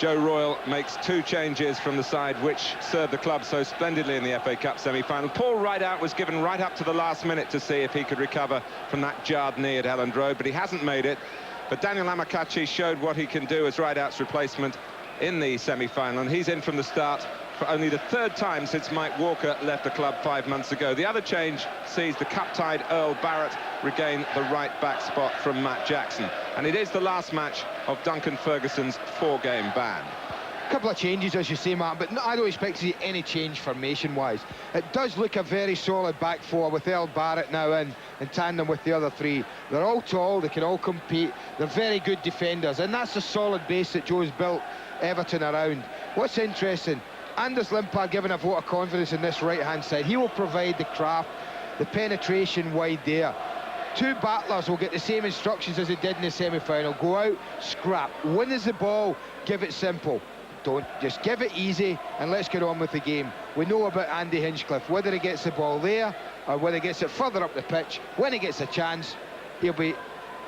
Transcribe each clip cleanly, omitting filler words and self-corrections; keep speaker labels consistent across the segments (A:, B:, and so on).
A: Joe Royle makes 2 changes from the side which served the club so splendidly in the FA Cup semi-final. Paul Rideout was given right up to the last minute to see if he could recover from that jarred knee at Elland Road, but he hasn't made it. But Daniel Amokachi showed what he can do as Rideout's replacement in the semi-final, and he's in from the start for only the 3rd time since Mike Walker left the club 5 months ago. The other change sees the cup-tied Earl Barrett regain the right-back spot from Matt Jackson. And it is the last match of Duncan Ferguson's 4-game ban.
B: A couple of changes, as you say, Matt, but I don't expect to see any change formation-wise. It does look a very solid back 4 with Earl Barrett now in tandem with the other 3. They're all tall, they can all compete, they're very good defenders, and that's the solid base that Joe's built Everton around. What's interesting, Anders Limpar given a vote of confidence in this right-hand side. He will provide the craft, the penetration wide there. 2 battlers will get the same instructions as they did in the semi-final. Go out, scrap, win as the ball, give it simple. Don't just give it easy and let's get on with the game. We know about Andy Hinchcliffe, whether he gets the ball there or whether he gets it further up the pitch. When he gets a chance, he'll be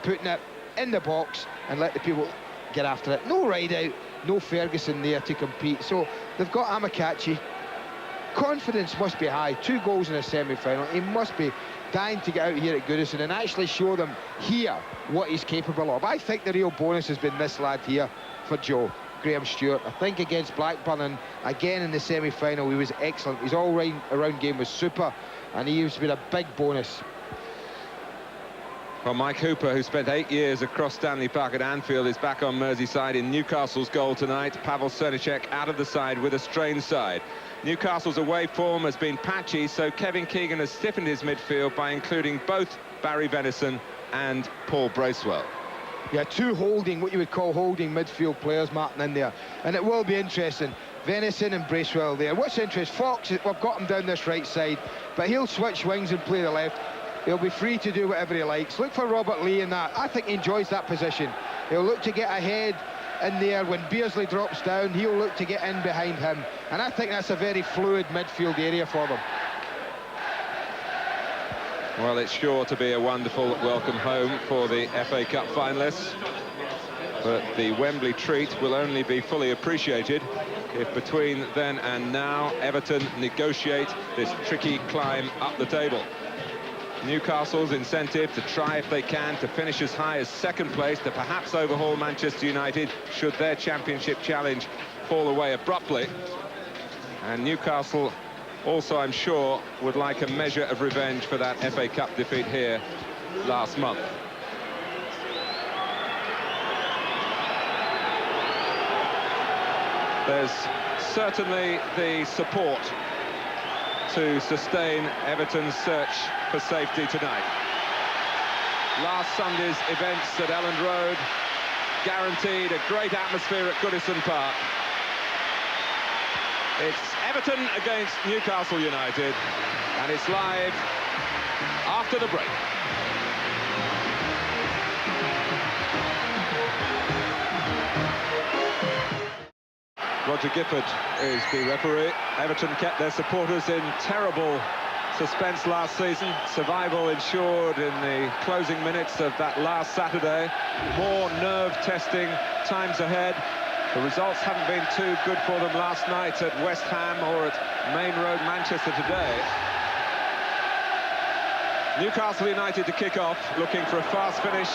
B: putting it in the box and let the people get after it. No Rideout, no Ferguson there to compete. So they've got Amokachi. Confidence must be high. 2 goals in a semi-final. He must be dying to get out here at Goodison and actually show them here what he's capable of. I think the real bonus has been this lad here for Joe, Graham Stewart. I think against Blackburn and again in the semi-final he was excellent. His all-round game was super and he's been a big bonus.
A: Well, Mike Hooper, who spent 8 years across Stanley Park at Anfield, is back on Merseyside in Newcastle's goal tonight. Pavel Srnicek out of the side with a strained side. Newcastle's away form has been patchy, so Kevin Keegan has stiffened his midfield by including both Barry Venison and Paul Bracewell.
B: Yeah, 2 holding, what you would call holding midfield players, Martin, in there. And it will be interesting. Venison and Bracewell there. What's interesting, Fox, we've got him down this right side, but he'll switch wings and play the left. He'll be free to do whatever he likes. Look for Robert Lee in that. I think he enjoys that position. He'll look to get ahead in there. When Beardsley drops down, he'll look to get in behind him. And I think that's a very fluid midfield area for them.
A: Well, it's sure to be a wonderful welcome home for the FA Cup finalists. But the Wembley treat will only be fully appreciated if between then and now Everton negotiate this tricky climb up the table. Newcastle's incentive to try, if they can, to finish as high as 2nd place, to perhaps overhaul Manchester United should their championship challenge fall away abruptly. And Newcastle also, I'm sure, would like a measure of revenge for that FA Cup defeat here last month. There's certainly the support to sustain Everton's search for safety tonight. Last Sunday's events at Elland Road guaranteed a great atmosphere at Goodison Park. It's Everton against Newcastle United, and it's live after the break. Roger Gifford is the referee. Everton kept their supporters in terrible suspense last season. Survival ensured in the closing minutes of that last Saturday. More nerve-testing times ahead. The results haven't been too good for them last night at West Ham or at Main Road, Manchester today. Newcastle United to kick off, looking for a fast finish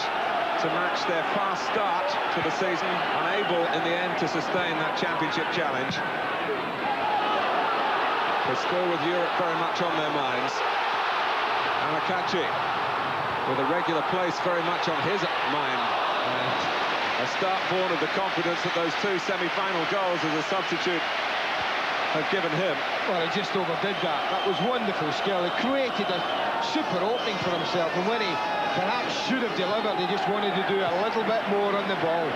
A: to match their fast start to the season, unable in the end to sustain that championship challenge. But still with Europe very much on their minds. Amokachi with a regular place very much on his mind. And a start born of the confidence that those 2 semi-final goals as a substitute have given him.
B: Well, he just overdid that. That was wonderful skill. He created a super opening for himself, and when he perhaps should have delivered, he just wanted to do a little bit more on the ball.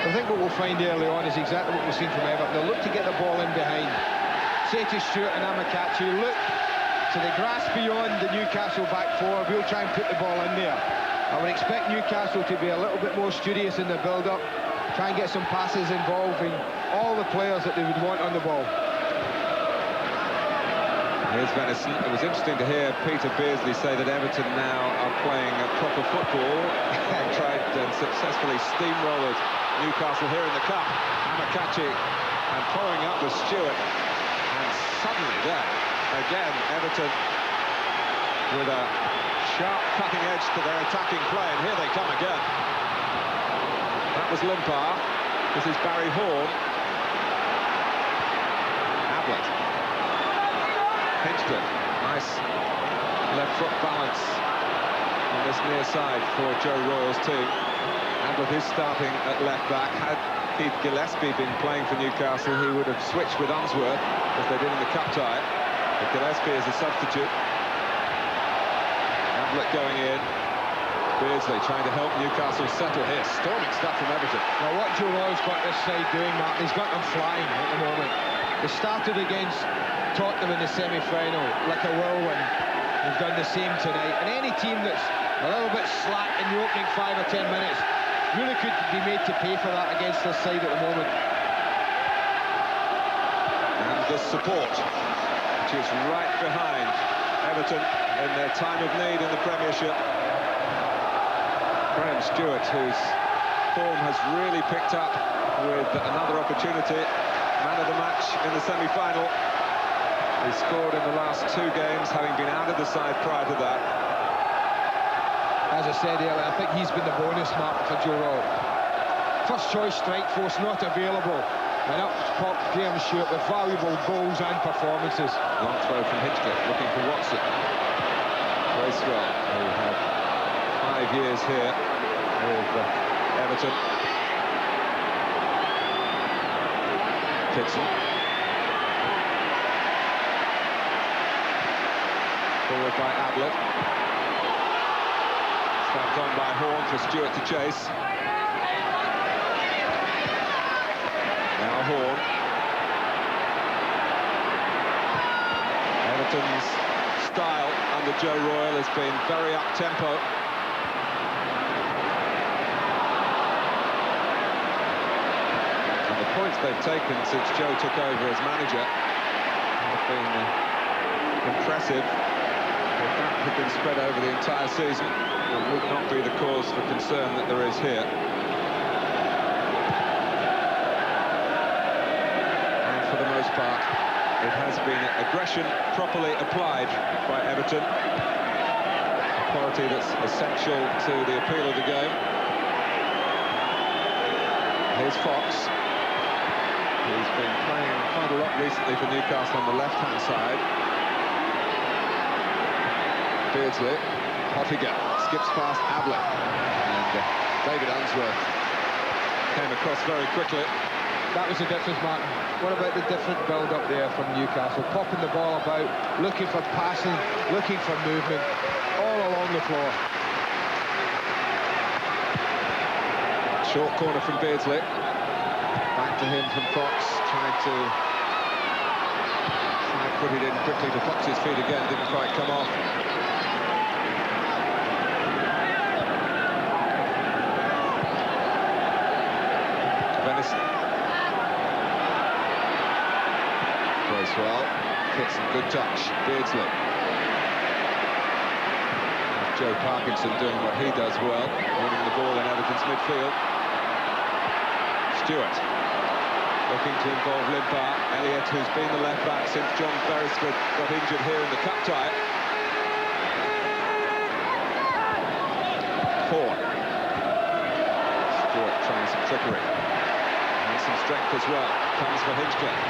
B: I think what we'll find early on is exactly what we've seen from Everton. They'll look to get the ball in behind. Say to Stewart and Amokachi, look to the grass beyond the Newcastle back 4. We'll try and put the ball in there. I would expect Newcastle to be a little bit more studious in the build-up, try and get some passes involving all the players that they would want on the ball.
A: Here's Venison. It was interesting to hear Peter Beardsley say that Everton now are playing a proper football and tried and successfully steamrolled Newcastle here in the cup. Amokachi and following up with Stewart. And suddenly there, again, Everton with a sharp cutting edge to their attacking play. And here they come again. That was Limpar. This is Barry Horn. Ablett. Hinchcliffe, nice left foot balance on this near side for Joe Royle's team. Ablett is starting at left back. Had Keith Gillespie been playing for Newcastle, he would have switched with Unsworth, as they did in the cup tie. But Gillespie is a substitute. Ablett going in. Beardsley trying to help Newcastle settle here. Storming stuff from Everton.
B: Now what Joe Royle's got this side doing, Martin, he's got them flying at the moment. They started against Tottenham in the semi-final like a whirlwind. They've done the same tonight. And any team that's a little bit slack in the opening 5 or 10 minutes really could be made to pay for that against their side at the moment.
A: And the support, which is right behind Everton in their time of need in the Premiership. Graham Stewart, whose form has really picked up with another opportunity. Man of the match in the semi-final. He scored in the last 2 games, having been out of the side prior to that.
B: As I said earlier, I think he's been the bonus mark for Joe Royle. First choice strike force not available. And up popped Graham Stewart with valuable goals and performances.
A: Long throw from Hinchcliffe, looking for Watson. Bracewell, who had 5 years here with Everton. Kitson. Forward by Ablett. Snapped on by Horn for Stewart to chase. Now Horn. Everton's style under Joe Royle has been very up-tempo. And the points they've taken since Joe took over as manager have been impressive. If that had been spread over the entire season, it would not be the cause for concern that there is here. And for the most part, it has been aggression properly applied by Everton. A quality that's essential to the appeal of the game. Here's Fox. He's been playing quite a lot recently for Newcastle on the left-hand side. Beardsley, Hoffiger, skips past Ablett, and David Unsworth came across very quickly.
B: That was the difference, Martin. What about the different build-up there from Newcastle? Popping the ball about, looking for passing, looking for movement, all along the floor.
A: Short corner from Beardsley. Back to him from Fox, trying to put it in quickly to Fox's feet again, didn't quite come off. Bracewell, Kitson, good touch, Beardsley. Joe Parkinson doing what he does well, winning the ball in Everton's midfield. Stewart, looking to involve Limpar. Elliott, who's been the left back since John Beresford got injured here in the cup tie. Horn. Stewart trying some trickery. And some strength as well. Comes for Hinchcliffe.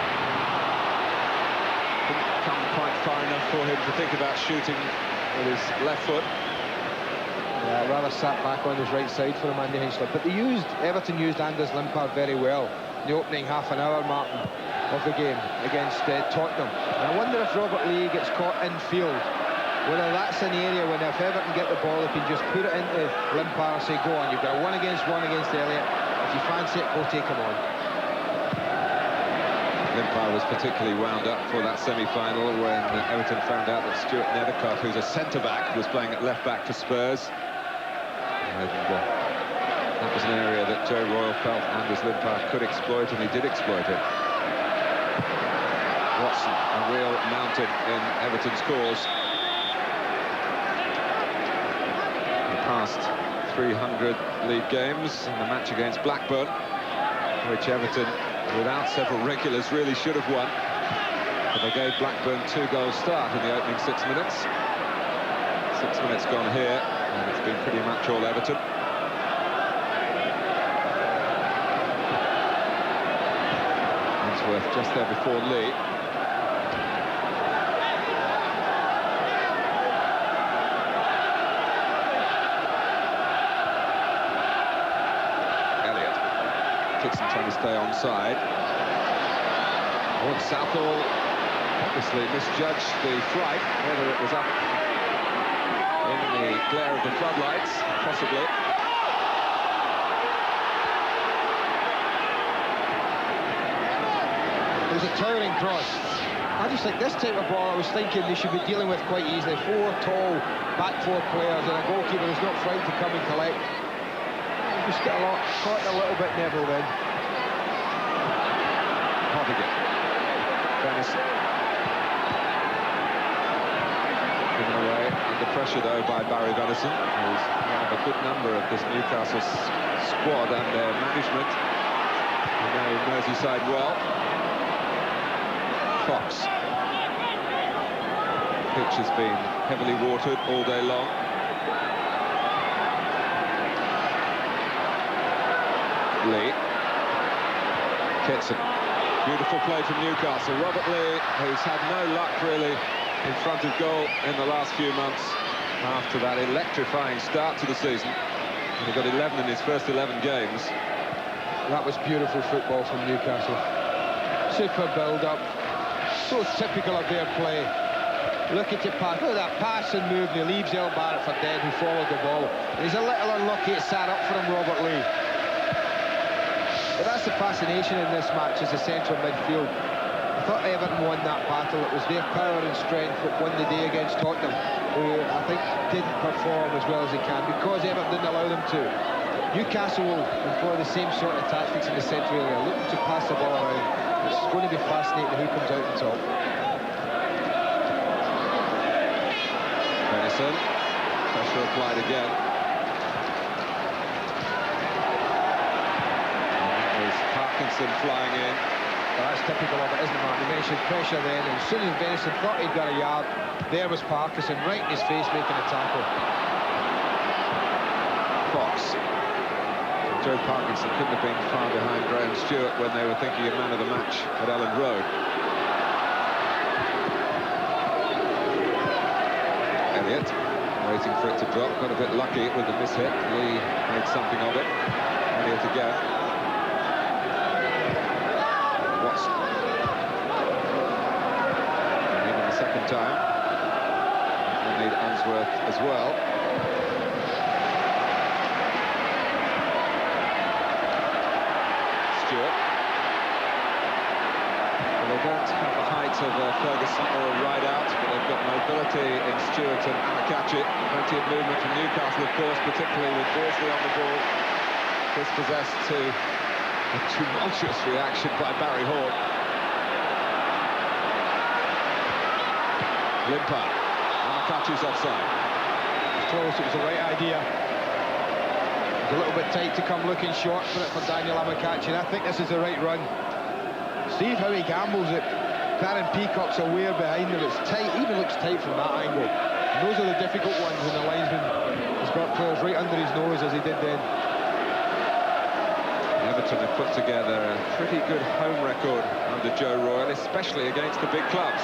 A: Didn't come quite far enough for him to think about shooting with his left foot.
B: Yeah, rather sat back on his right side for him, Andy Hinchcliffe. But Everton used Anders Limpar very well in the opening half an hour, Martin, of the game against Tottenham. And I wonder if Robert Lee gets caught in field, whether that's an area when if Everton get the ball, they can just put it into Limpar and say, go on, you've got a 1-against-1 against Elliott. If you fancy it, go take him on.
A: Limpar was particularly wound up for that semi-final when Everton found out that Stuart Nethercoff, who's a centre-back, was playing at left-back for Spurs. And that was an area that Joe Royle felt Anders Limpar could exploit, and he did exploit it. Watson a real mountain in Everton's cause. The past 300 league games and the match against Blackburn, which Everton, without several regulars, really should have won. But they gave Blackburn 2-goal start in the opening 6 minutes. 6 minutes gone here, and it's been pretty much all Everton. Ainsworth just there before Lee. Dixon trying to stay onside. Southall obviously misjudged the flight, whether it was up in the glare of the floodlights, possibly.
B: It was a towering cross. I just think this type of ball, I was thinking they should be dealing with quite easily. 4 tall back 4 players and a goalkeeper who's not frightened to come and collect. Just got caught a little bit Neville then.
A: Hovigan. Venison. Given away under pressure though by Barry Venison, who's one of a good number of this Newcastle squad and their management, who know Merseyside well. Fox. The pitch has been heavily watered all day long. Lee. Kitson. Beautiful play from Newcastle. Robert Lee, who's had no luck really in front of goal in the last few months after that electrifying start to the season. And he got 11 in his first 11 games.
B: That was beautiful football from Newcastle. Super build-up. So typical of their play. Look at the pass. Look at that pass and move. And he leaves El Barrett for dead, who followed the ball. And he's a little unlucky it sat up for him, Robert Lee. But that's the fascination in this match, is the central midfield. I thought Everton won that battle. It was their power and strength that won the day against Tottenham, who I think didn't perform as well as they can because Everton didn't allow them to. Newcastle will employ the same sort of tactics in the central area, looking to pass the ball around. It's going to be fascinating who comes out on top.
A: Venison. Pressure applied again. Parkinson flying in.
B: Well, that's typical of it, isn't it, Mark? You mentioned pressure then, and as soon as Venison thought he'd got a yard, there was Parkinson right in his face making a tackle.
A: Fox. Joe Parkinson couldn't have been far behind Graham Stewart when they were thinking of man of the match at Elland Road. Elliott, waiting for it to drop, got a bit lucky with the miss-hit. Lee made something of it. Elliott again. Time. We'll need Unsworth as well. Stewart. Well, they don't have the height of Ferguson or a Rideout, but they've got mobility in Stewart and Amokachi. Plenty of movement from Newcastle, of course, particularly with Beardsley on the ball. Dispossessed to a tumultuous reaction by Barry Hall. Limpar. Amokachi's offside.
B: Close, it was the right idea. It was a little bit tight to come looking short for it for Daniel Amokachi, and I think this is the right run. See how he gambles it. Darren Peacock's aware behind him. It's tight, even looks tight from that angle. And those are the difficult ones when the linesman has got Proles right under his nose as he did then.
A: Everton have put together a pretty good home record under Joe Royle, especially against the big clubs.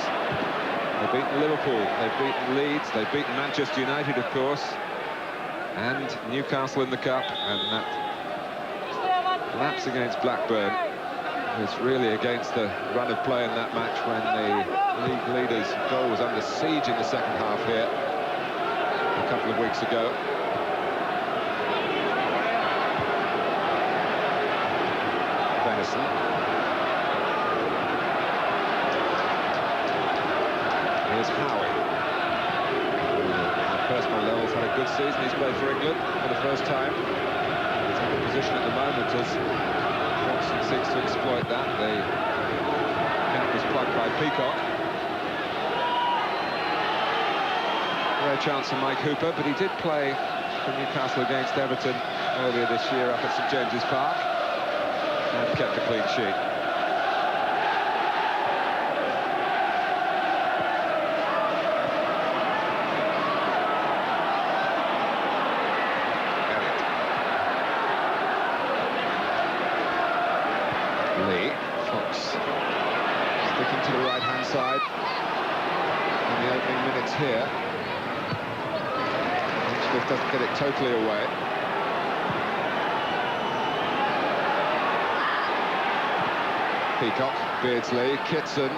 A: They've beaten Liverpool, they've beaten Leeds, they've beaten Manchester United, of course, and Newcastle in the Cup, and that lapse against Blackburn was really against the run of play in that match when the league leaders' goal was under siege in the second half here a couple of weeks ago. Venison. Here's Howie. On personal levels, had a good season. He's played for England for the first time. He's in a position at the moment as Watson seeks to exploit that. The pin was plugged by Peacock. rare chance for Mike Hooper, but he did play for Newcastle against Everton earlier this year up at St James's Park and kept a clean sheet. Lee, Fox sticking to the right-hand side in the opening minutes here. Hinchcliffe doesn't get it totally away. Peacock, Beardsley, Kitson.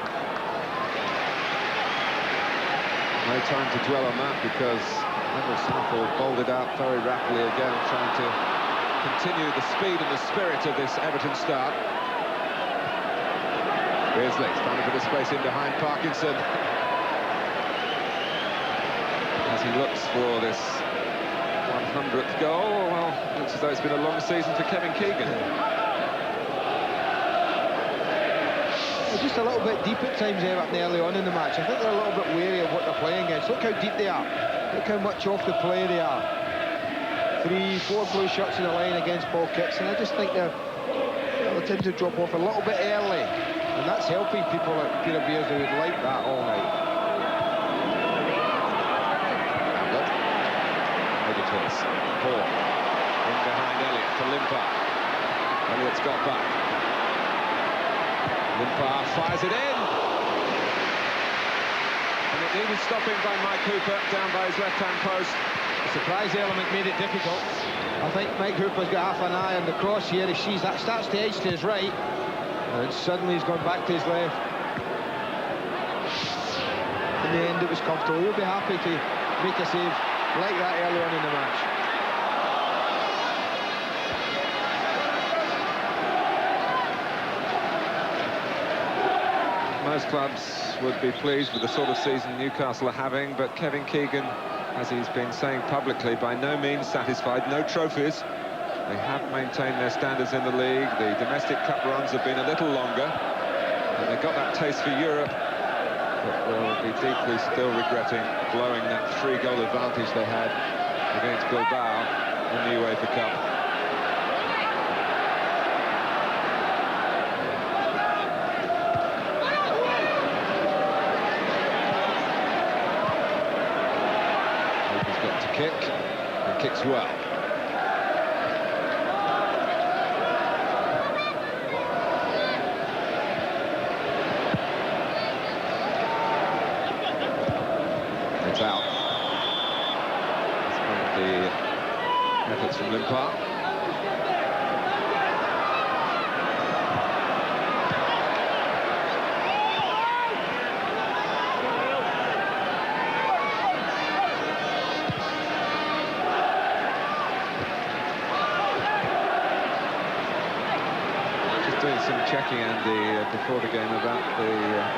A: No time to dwell on that because Neville Southall bowled it out very rapidly again, trying to continue the speed and the spirit of this Everton start. Beardsley trying to put a space in behind Parkinson as he looks for this 100th goal. Well, looks as though it's been a long season for Kevin Keegan.
B: Just a little bit deep at times, Everton, early on in the match. I think they're a little bit wary of what they're playing against. Look how deep they are. Look how much off the play they are. 3, 4 blue shots in the line against ball kicks, and I just think they tend to drop off a little bit early. And that's helping people like Peter Beardsley who would like that all night.
A: Negatives. Paul. In behind Elliott for Limpar. Elliott's got back. Limpar fires it in. And it needed stopping by Mike Hooper down by his left-hand post.
B: The surprise element made it difficult. I think Mike Hooper's got half an eye on the cross here. He sees that starts to edge to his right. And suddenly he's gone back to his left. In the end, it was comfortable. He'll be happy to make a save like that early on in the match.
A: Most clubs would be pleased with the sort of season Newcastle are having, but Kevin Keegan, as he's been saying publicly, by no means satisfied. No trophies. They have maintained their standards in the league. The domestic cup runs have been a little longer, and they got that taste for Europe, but they'll be deeply still regretting blowing that 3-goal advantage they had against Bilbao in the UEFA Cup. He's got to kick, and kicks well. It's out. That's one of the efforts from Limpar. Just doing some checking, Andy, before the game about the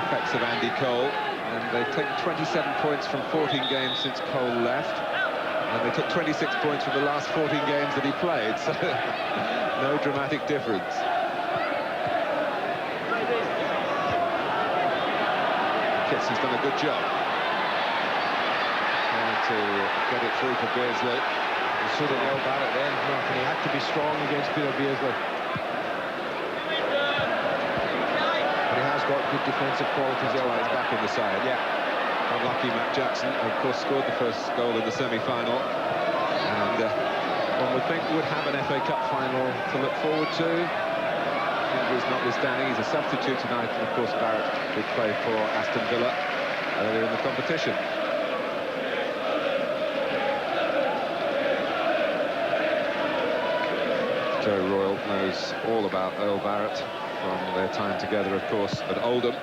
A: effects of Andy Cole. And they've taken 27 points from 14 games since Cole left. And they took 26 points from the last 14 games that he played. So no dramatic difference. Kitson's done a good job. Trying to get it through for Beardsley.
B: He should have nailed Barrett then. Nothing. He had to be strong against Peter Beardsley. Got good defensive qualities.
A: That's why he's back in the side.
B: Yeah.
A: Unlucky Matt Jackson, of course, scored the first goal in the semi-final. And one would think would have an FA Cup final to look forward to. Injuries notwithstanding, he's a substitute tonight. And of course, Barrett did play for Aston Villa earlier in the competition. Joe Royle knows all about Earl Barrett from their time together, of course, at Oldham.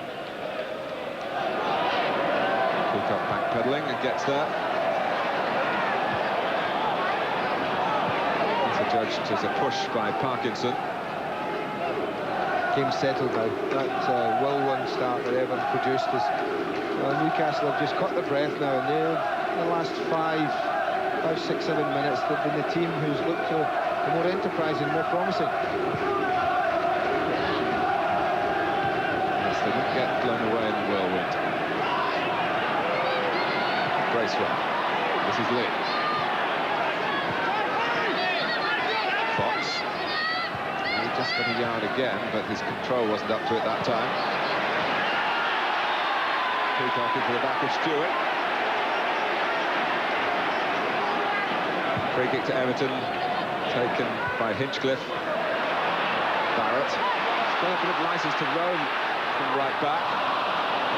A: Peacock backpedaling and gets there. It's adjudged as a push by Parkinson.
B: Game settled now. That well-run start that Everton produced is Newcastle have just caught their breath now, and in the last 5, 6, 7 minutes they've been the team who's looked the more enterprising, more promising.
A: They didn't get blown away in the whirlwind. Bracewell. his lead. Fox. He just got a yard again, but his control wasn't up to it that time. Kickoff into the back of Stewart. Free kick to Everton, taken by Hinchcliffe. Barrett. He's got a bit of licence to roam from right back.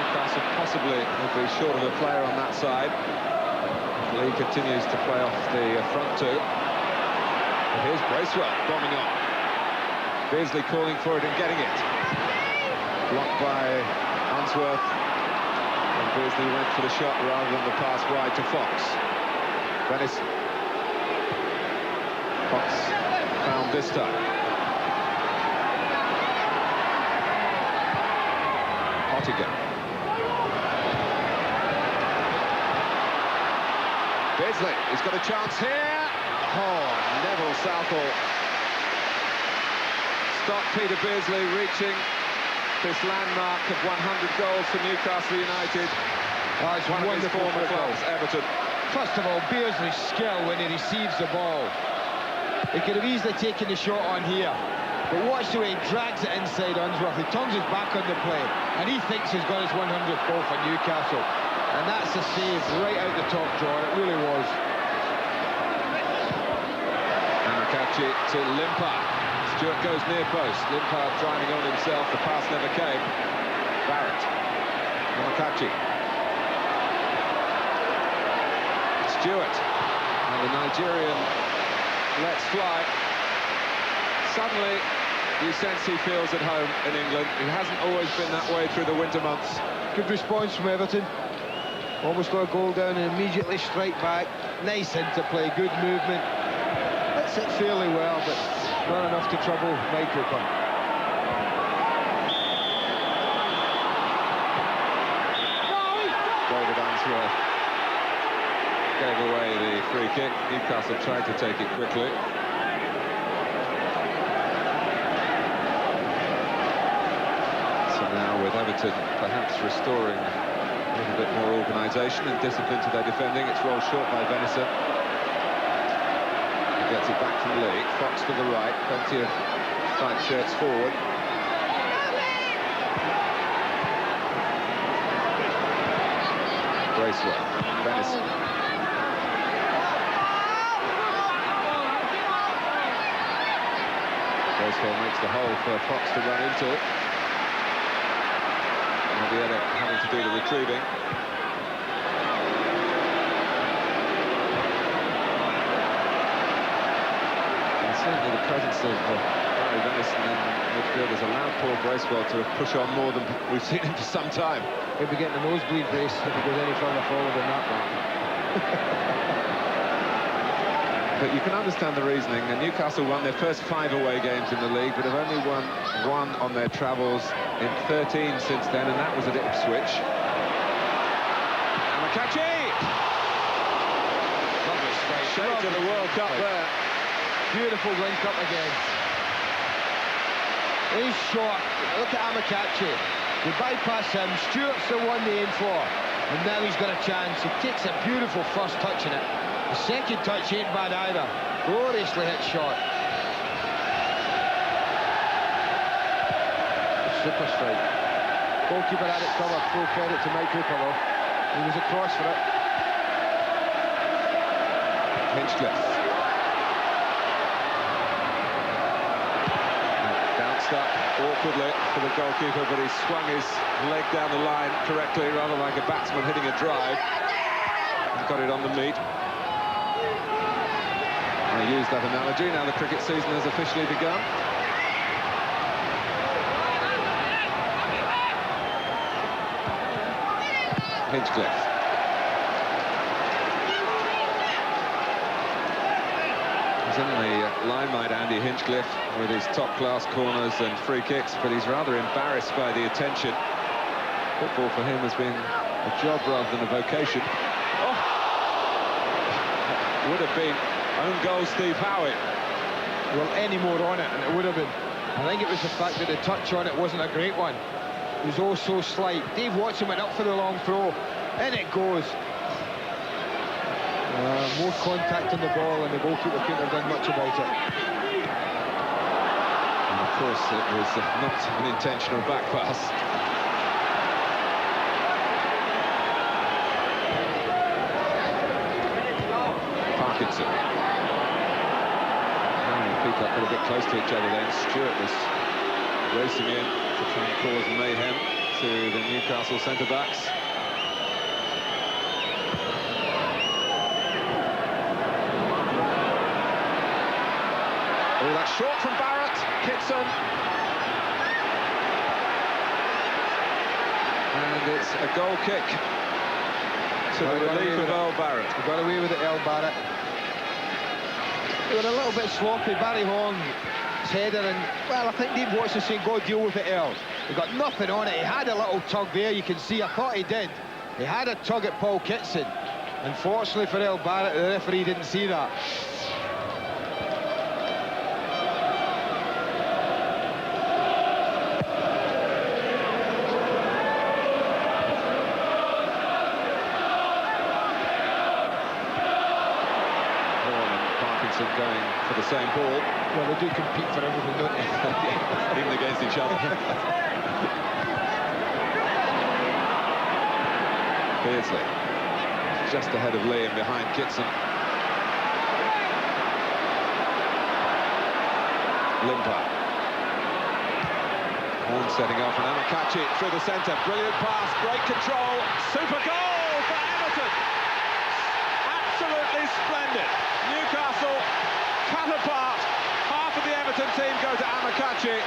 A: Newcastle possibly will be short of a player on that side. Lee continues to play off the front two. And here's Bracewell bombing on. Beardsley calling for it and getting it. Blocked by Unsworth. And Beardsley went for the shot rather than the pass wide to Fox. Venice. Fox found this time. Ottinger. Beardsley, he's got a chance here. Oh, Neville Southall stopped Peter Beardsley reaching this landmark of 100 goals for Newcastle United.
B: Oh, it's
A: one of his former clubs, Everton.
B: First of all, Beardsley's skill when he receives the ball. He could have easily taken the shot on here. But watch the way he drags it inside Unsworth. He turns his back on the play, and he thinks he's got his 100th goal for Newcastle. And that's a save right out the top drawer. It really was.
A: Amokachi to Limpar. Stewart goes near post. Limpar driving on himself. The pass never came. Barrett. Amokachi. Stewart. And the Nigerian lets fly. Suddenly, you sense he feels at home in England. It hasn't always been that way through the winter months.
B: Good response from Everton. Almost got a goal down and immediately strike back. Nice interplay, good movement. Hits it fairly well, but not enough to trouble Mike Cooper.
A: David Unsworth gave away the free kick. Newcastle tried to take it quickly. So now with Everton perhaps restoring a little bit more organisation and discipline to their defending. It's rolled short by Venison. He gets it back from Lee. Fox to the right. Plenty of striped shirts forward. Bracewell. Venison. Bracewell makes the hole for Fox to run into. Mobiela having to do the retrieving. And certainly the presence of Barry Venison in midfield has allowed Paul Bracewell to push on more than we've seen him for some time.
B: He'll be getting a nosebleed brace if he goes any further forward than that one.
A: But you can understand the reasoning. And Newcastle won their first 5 away games in the league, but have only won 1 on their travels in 13 since then, and that was at Ipswich. Amokachi!
B: Lovely strike.
A: Straight to the World Cup there.
B: Beautiful link up again. He's short. Look at Amokachi. They bypass him. Stewart's the one they aim for. And now he's got a chance. He takes a beautiful first touch in it. The second touch ain't bad either. Gloriously hit shot. Super strike. Goalkeeper had it covered. Full credit to Mike Cooper though. He was across for it.
A: Hinchcliffe. Bounced up awkwardly for the goalkeeper, but he swung his leg down the line correctly, rather like a batsman hitting a drive. And got it on the meat. I use that analogy. Now the cricket season has officially begun. Hinchcliffe. He's in the limelight, Andy Hinchcliffe, with his top-class corners and free kicks, but he's rather embarrassed by the attention. Football for him has been a job rather than a vocation. Oh! Would have been own goal, Steve Howitt.
B: Well, any more on it, and it would have been. I think it was the fact that the touch on it wasn't a great one. It was all so slight. Dave Watson went up for the long throw. In it goes. More contact on the ball, and the goalkeeper couldn't have done much about it.
A: And of course, it was not an intentional back pass. Parkinson. People got a bit close to each other then. Stewart was racing in to try and cause mayhem to the Newcastle centre-backs. Oh, that's short from Barrett. Kitson. And it's a goal kick to the relief of Earl Barrett.
B: He got away with it, Earl Barrett. They were a little bit sloppy. Barry Horn's header, and well, I think Dave Watson saying, go deal with it, Earl. He got nothing on it. He had a little tug there, you can see. I thought he did. He had a tug at Paul Kitson. Unfortunately for Earl Barrett, the referee didn't see that.
A: Going for the same ball.
B: Well, they do compete for everything, don't they?
A: Even against each other. Beardsley just ahead of Lee and behind Kitson. Limpar. Horn setting off, and Amokachi through the centre. Brilliant pass, great control, super goal for Everton. Absolutely splendid. Newcastle cut apart. Half of the Everton team go to Amokachi,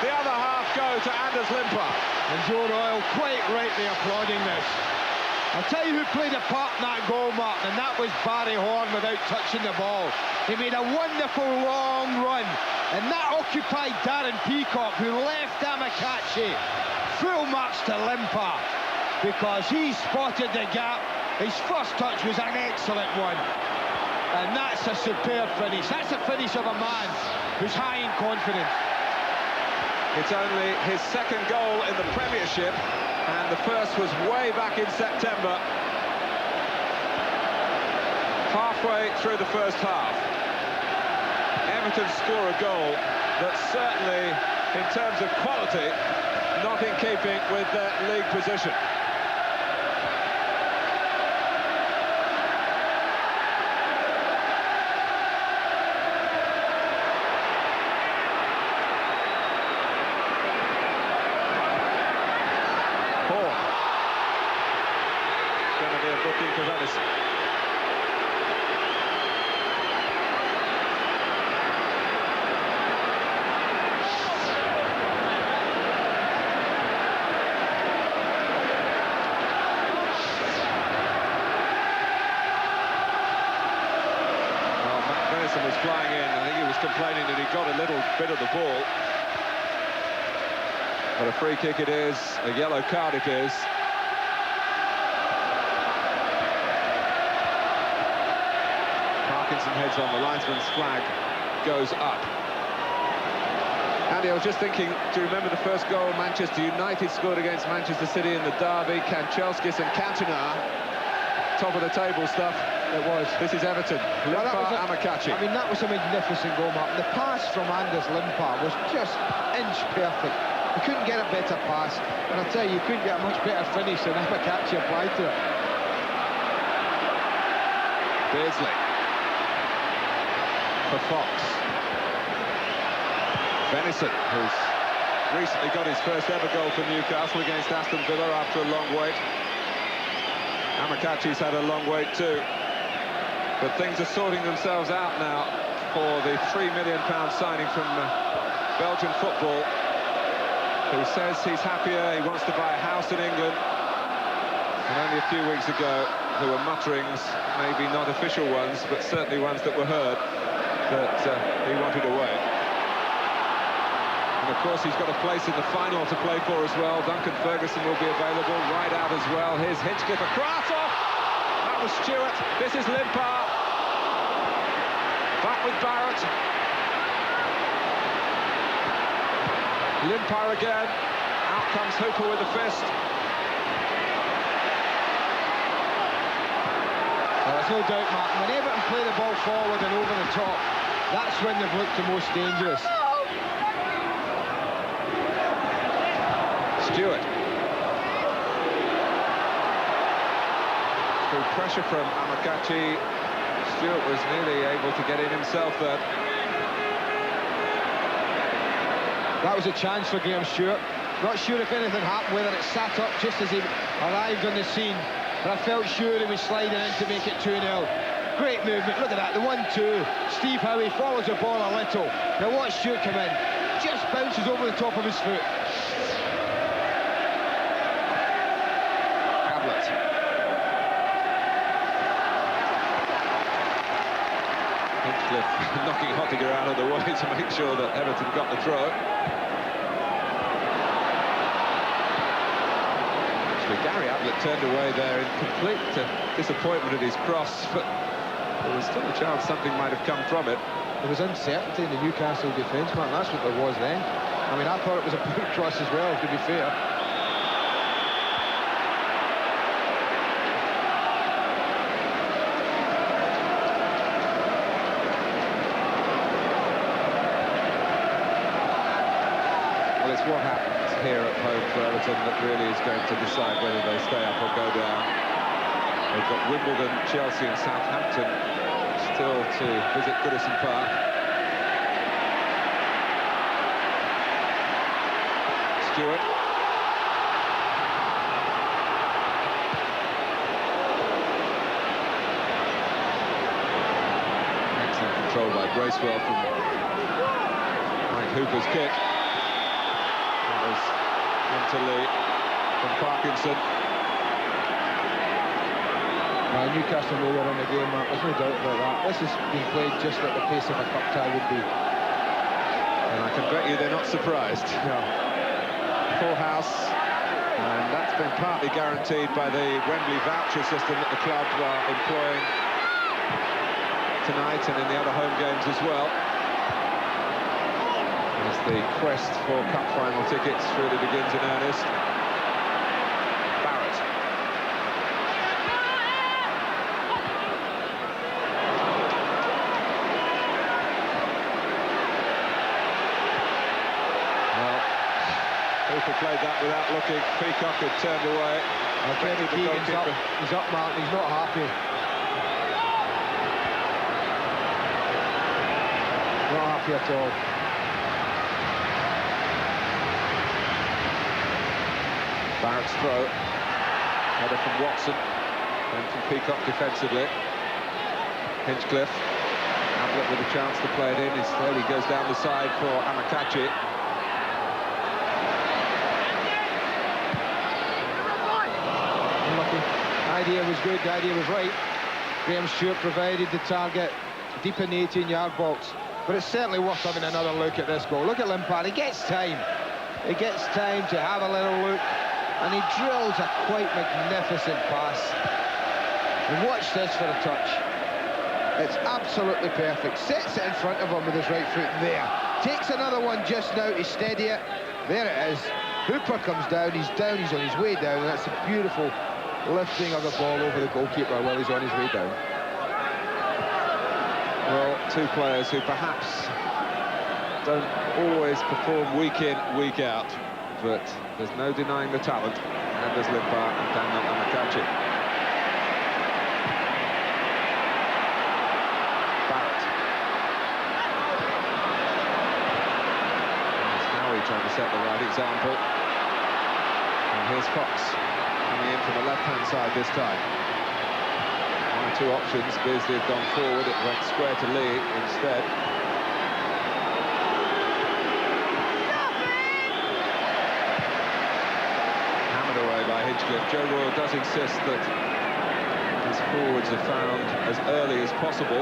A: the other half go to Anders Limpar.
B: And Joe Royal quite rightly applauding this. I'll tell you who played a part in that goal, Martin, and that was Barry Horn without touching the ball. He made a wonderful long run, and that occupied Darren Peacock, who left Amokachi. Full marks to Limpar, because he spotted the gap. His first touch was an excellent one. And that's a superb finish. That's the finish of a man who's high in confidence.
A: It's only his second goal in the Premiership, and the first was way back in September. Halfway through the first half, Everton score a goal that's certainly, in terms of quality, not in keeping with their league position. Booking for Venice. Venison was flying in. I think he was complaining that he got a little bit of the ball. But a free kick it is, a yellow card it is. Parkinson heads on, the linesman's flag goes up. Andy, I was just thinking, do you remember the first goal Manchester United scored against Manchester City in the derby? Kanchelskis and Cantona, top of the table stuff.
B: It was.
A: This is Everton. Limpar, Amokachi.
B: I mean, that was a magnificent goal, Mark. The pass from Anders Limpar was just inch perfect. You couldn't get a better pass, and I'll tell you, you couldn't get a much better finish than Amokachi applied to it.
A: Beardsley. For Fox. Venison, who's recently got his first ever goal for Newcastle against Aston Villa after a long wait. Amokachi's had a long wait too. But things are sorting themselves out now for the £3 million signing from Belgian football, who says he's happier, he wants to buy a house in England. And only a few weeks ago, there were mutterings, maybe not official ones, but certainly ones that were heard, that he wanted away. And of course, he's got a place in the final to play for as well. Duncan Ferguson will be available, right out as well. Here's Hinchcliffe across, off! That was Stewart. This is Limpar. Back with Barrett. Limpar again. Out comes Hooper with the fist.
B: Well, it's no doubt, Martin. When Everton play the ball forward and over the top, that's when they've looked the most dangerous.
A: Stewart. Through pressure from Amokachi, Stewart was nearly able to get in himself there.
B: That was a chance for Graham Stewart. Not sure if anything happened, whether it sat up just as he arrived on the scene. But I felt sure he was sliding in to make it 2-0. Great movement, look at that, the 1-2. Steve Howe follows the ball a little. Now watch Stewart come in. Just bounces over the top of his foot.
A: Knocking Hottiger out of the way to make sure that Everton got the throw. Actually, Gary Ablett turned away there in complete disappointment at his cross, but there was still a chance something might have come from it.
B: There was uncertainty in the Newcastle defence, man. That's what there was then. I mean, I thought it was a good cross as well, to be fair.
A: It's what happens here at home for Everton that really is going to decide whether they stay up or go down. They've got Wimbledon, Chelsea and Southampton still to visit Goodison Park. Stewart. Excellent control by Bracewell from Mike Hooper's kick. To Lee from Parkinson.
B: Newcastle know they're in the game, Mark. There's no doubt about that. This has been played just at the pace of a cup tie would be.
A: And I can bet you they're not surprised.
B: No.
A: Full house, and that's been partly guaranteed by the Wembley voucher system that the club are employing tonight and in the other home games as well. As the quest for cup final tickets really begins in earnest. Barrett. Well, Hooper played that without looking. Peacock had turned away.
B: Kenny Keegan's up. He's up, Martin. He's not happy. Not happy at all.
A: Barrett's throw, header from Watson, and from Peacock defensively. Hinchcliffe, Ablett with a chance to play it in. He slowly goes down the side for Amokachi.
B: Unlucky. The idea was good, the idea was right. Graham Stewart provided the target deep in the 18-yard box. But it's certainly worth having another look at this goal. Look at Limpard, he gets time. He gets time to have a little look. And he drills a quite magnificent pass. And watch this for a touch. It's absolutely perfect. Sets it in front of him with his right foot there. Takes another one just now to steady it. There it is. Hooper comes down, he's on his way down. And that's a beautiful lifting of the ball over the goalkeeper while he's on his way down.
A: Well, two players who perhaps don't always perform week in, week out. But there's no denying the talent. Anders Limpar and Daniel Amokachi. Barrett. There's Howie trying to set the right example. And here's Fox coming in from the left-hand side this time. One or two options. Beardsley had gone forward. It went square to Lee instead. Hinchcliffe. Joe Royle does insist that his forwards are found as early as possible.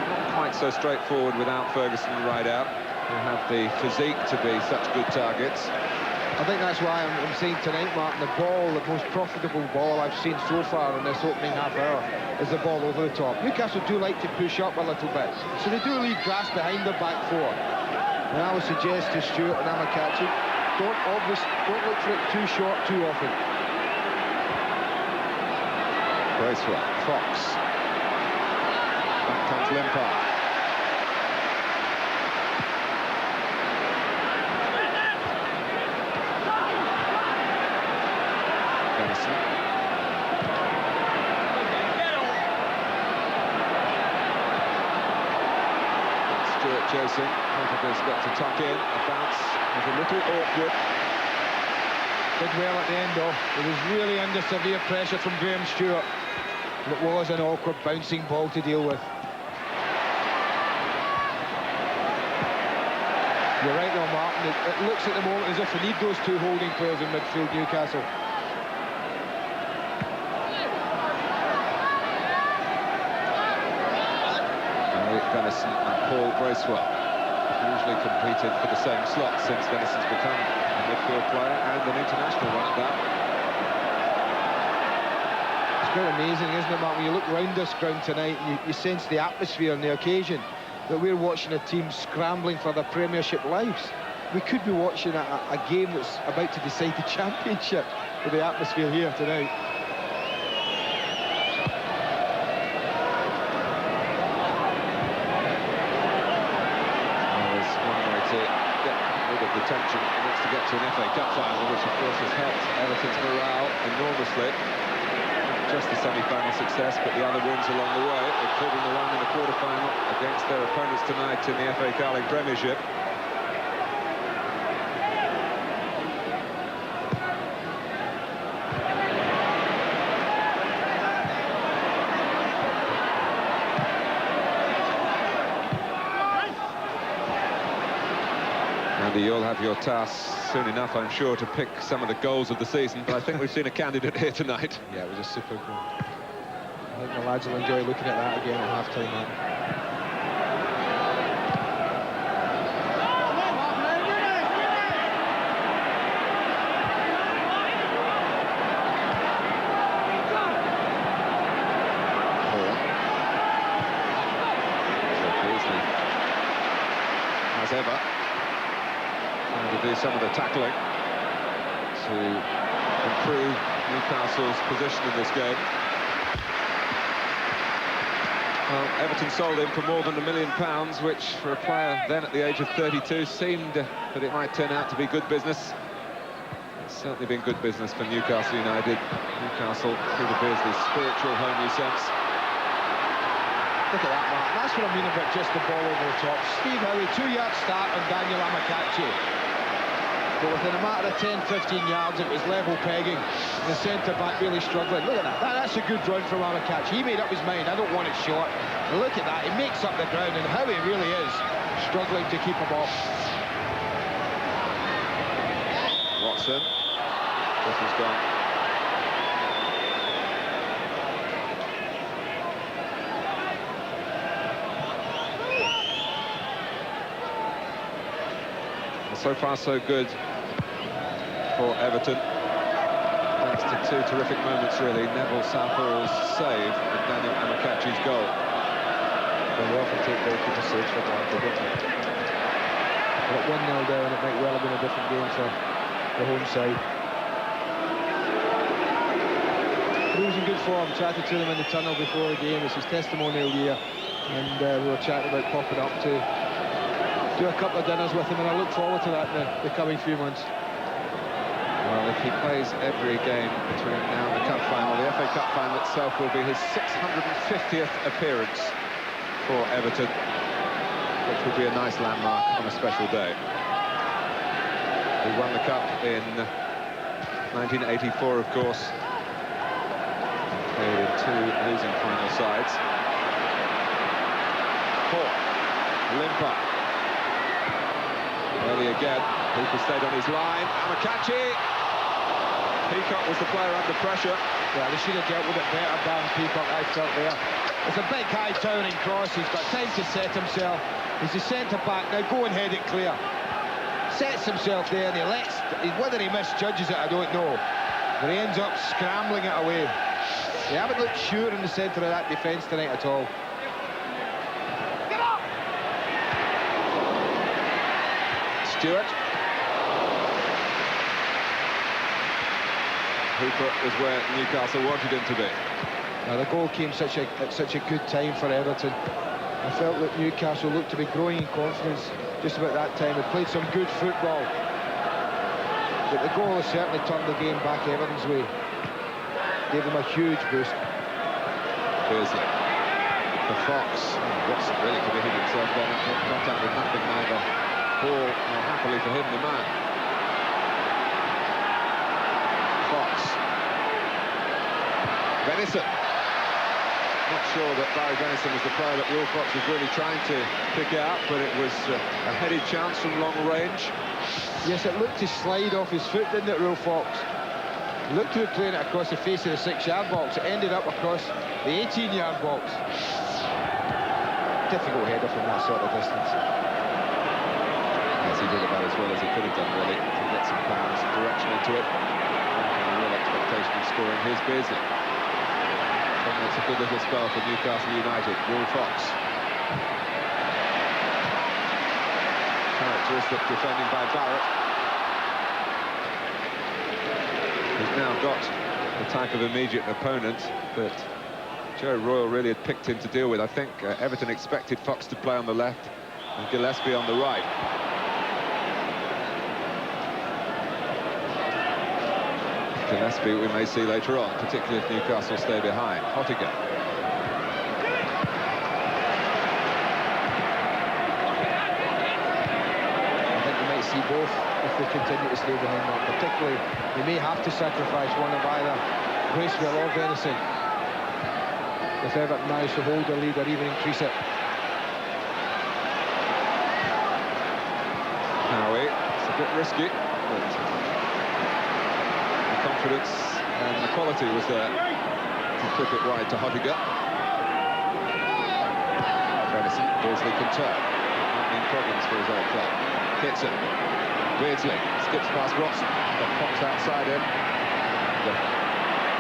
A: Not quite so straightforward without Ferguson right out, who have the physique to be such good targets.
B: I think that's why I'm saying tonight, Martin, the most profitable ball I've seen so far in this opening half hour is the ball over the top. Newcastle do like to push up a little bit, so they do leave grass behind their back four. And I would suggest to Stewart and Amokachi, don't look for it too short too often.
A: Bracewell, Fox. Back comes Limpar. Benison. Stuart chasing. Has got to tuck in. A bounce was a little awkward.
B: Did well at the end, though. It was really under severe pressure from Graham Stewart. It was an awkward bouncing ball to deal with. You're right though, Martin. It looks at the moment as if we need those two holding players in midfield, Newcastle.
A: Benison and Paul Bracewell usually competed for the same slot since Benison's become a midfield player and an international one at that.
B: It's quite amazing, isn't it, Mark, when you look round this ground tonight and you sense the atmosphere and the occasion, that we're watching a team scrambling for their Premiership lives. We could be watching a game that's about to decide the championship with the atmosphere here tonight.
A: Well, there's one way to get rid of the tension, and that's to get to an FA Cup final, which of course has helped Everton's morale enormously. Just the semi-final success, but the other wins along the way, including the one in the quarter-final against their opponents tonight in the FA Carling Premiership. Andy, you'll have your task soon enough, I'm sure, to pick some of the goals of the season, but I think we've seen a candidate here tonight.
B: Yeah, it was a super goal. I think the lads will enjoy looking at that again at half-time, man.
A: As ever, to do some of the tackling to improve Newcastle's position in this game. Well, Everton sold him for more than £1 million, which for a player then at the age of 32 seemed that it might turn out to be good business. It's certainly been good business for Newcastle United. Newcastle, through the Beardsley, spiritual homely sense.
B: Look at that, Mark. That's what I mean about just the ball over the top. Steve Howe, 2-yard start on Daniel Amokachi. But within a matter of 10-15 yards, it was level pegging. The centre-back really struggling. Look at that. That's a good run from Amokachi. He made up his mind. I don't want it short. And look at that. He makes up the ground, and Howe really is struggling to keep him off.
A: Watson. This one's gone. So far, so good for Everton. Thanks to two terrific moments, really. Neville Southall's save and Daniel Amokachi's goal.
B: Well, we often take goalkeeper saves for granted, don't we? But 1-0 down, it might well have been a different game for the home side. He was in good form. Chatted to them in the tunnel before the game. It's his testimonial year, and we were chatting about popping up to do a couple of dinners with him, and I look forward to that in the coming few months.
A: Well, if he plays every game between now and the Cup final, the FA Cup final itself will be his 650th appearance for Everton, which will be a nice landmark on a special day. He won the Cup in 1984, of course. Played in two losing final sides. Limpar. Early again, Peacock stayed on his line. Amokachi. Peacock was the player under pressure.
B: Yeah, they should have dealt with it better than Peacock, I felt there. It's a big, high towering cross. He's got time to set himself. He's the centre-back. Now go and head it clear. Sets himself there, and he lets... Whether he misjudges it, I don't know. But he ends up scrambling it away. They haven't looked sure in the centre of that defence tonight at all.
A: Stewart. Hooper was where Newcastle wanted him to be.
B: Now, the goal came at such a good time for Everton. I felt that Newcastle looked to be growing in confidence just about that time. They played some good football, but the goal has certainly turned the game back Everton's way. Gave them a huge boost.
A: Beardsley. For Fox. Watson really could have hit himself there. Contact with nothing neither. Ball, more happily for him, the man. Fox. Venison. Not sure that Barry Venison was the player that Will Fox was really trying to pick out, but it was a headed chance from long range.
B: Yes, it looked to slide off his foot, didn't it, Will Fox? He looked to be playing it across the face of the 6-yard box. It ended up across the 18-yard box. Difficult header from that sort of distance.
A: Yes, he did about as well as he could have done, really, to get some power and some direction into it. And a real expectation of scoring. Here's Beardsley. And that's a good little spell for Newcastle United. Will Fox. Characteristic defending by Barrett. He's now got the type of immediate opponent that Joe Royle really had picked him to deal with. I think Everton expected Fox to play on the left and Gillespie on the right. Gillespie we may see later on, particularly if Newcastle stay behind. Hottiger.
B: I think we might see both if they continue to stay behind that. Particularly, they may have to sacrifice one of either Bracewell or Venison if Everton manage to hold the lead or even increase it.
A: Howie, it's a bit risky, but the confidence and the quality was there to clip it wide to Hottiger. Venison, Beardsley can turn. Not mean problems for his old club. Hits it. Beardsley skips past Watson, but Fox outside him.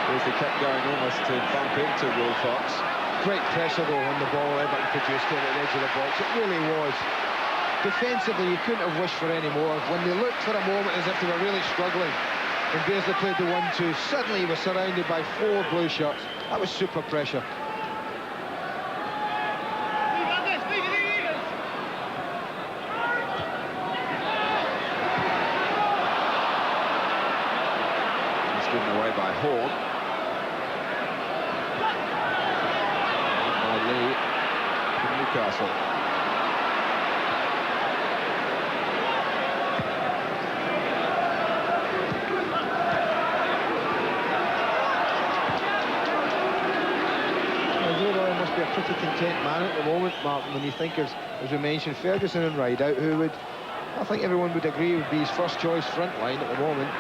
A: Beardsley kept going almost to bump into Will Fox.
B: Great pressure though on the ball Everton produced at the edge of the box. It really was. Defensively, you couldn't have wished for any more. When they looked for a moment as if they were really struggling, and Beardsley played the 1-2, suddenly he was surrounded by 4 blue shirts. That was super pressure.
A: It's given away by Horn. By Lee from Newcastle.
B: Must be a pretty content man at the moment, Martin, when you think of, as we mentioned, Ferguson and Rideout, who would, I think everyone would agree, would be his first choice front line at the moment.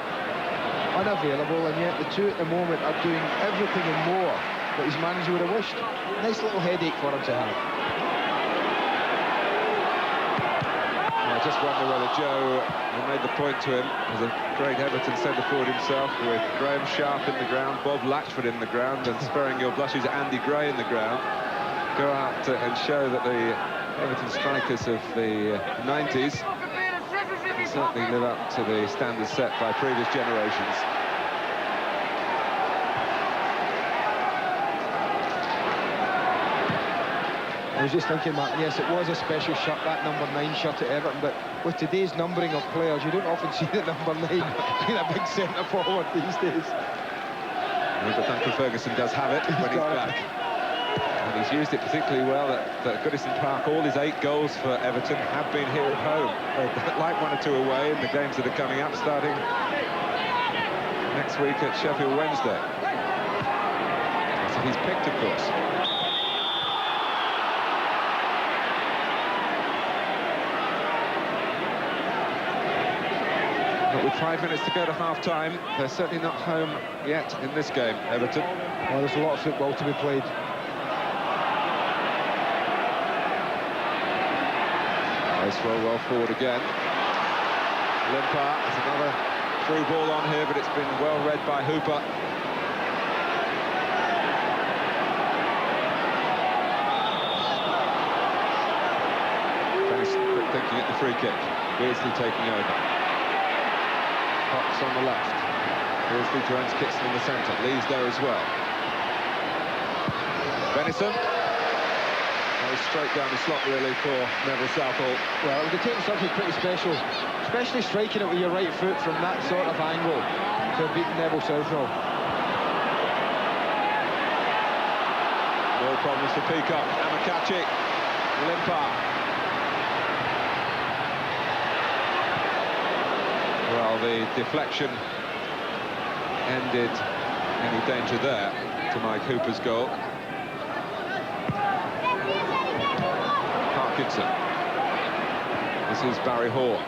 B: Unavailable, and yet the two at the moment are doing everything and more that his manager would have wished. Nice little headache for him to have.
A: I just wonder whether Joe made the point to him as a great Everton centre forward himself, with Graham Sharp in the ground, Bob Latchford in the ground, and sparing your blushes, Andy Gray in the ground. Go out and show that the Everton strikers of the 90s can certainly live up to the standards set by previous generations.
B: I was just thinking, Martin, yes, it was a special shirt, that number 9 shirt at Everton, but with today's numbering of players, you don't often see the number 9 being a big centre forward these days.
A: But Duncan Ferguson does have it when he's back. And he's used it particularly well at Goodison Park. All his 8 goals for Everton have been here at home. Like 1 or 2 away in the games that are coming up, starting next week at Sheffield Wednesday. So he's picked, of course. But with 5 minutes to go to half-time, they're certainly not home yet in this game, Everton.
B: Well, there's a lot of football to be played.
A: They throw well forward again. Limpar, there's another through ball on here, but it's been well read by Hooper. Very quick thinking at the free kick. Beardsley taking over. Fox on the left. Beardsley joins Kitson in the centre. Lee's there as well. Benison. Straight down the slot, really, for Neville Southall.
B: Well, it would have taken something pretty special, especially striking it with your right foot from that sort of angle to have beaten Neville Southall.
A: No problems for Peacock. Amokachi. Limpar. Well, the deflection ended any danger there to Mike Hooper's goal. Parkinson. This is Barry Hoare.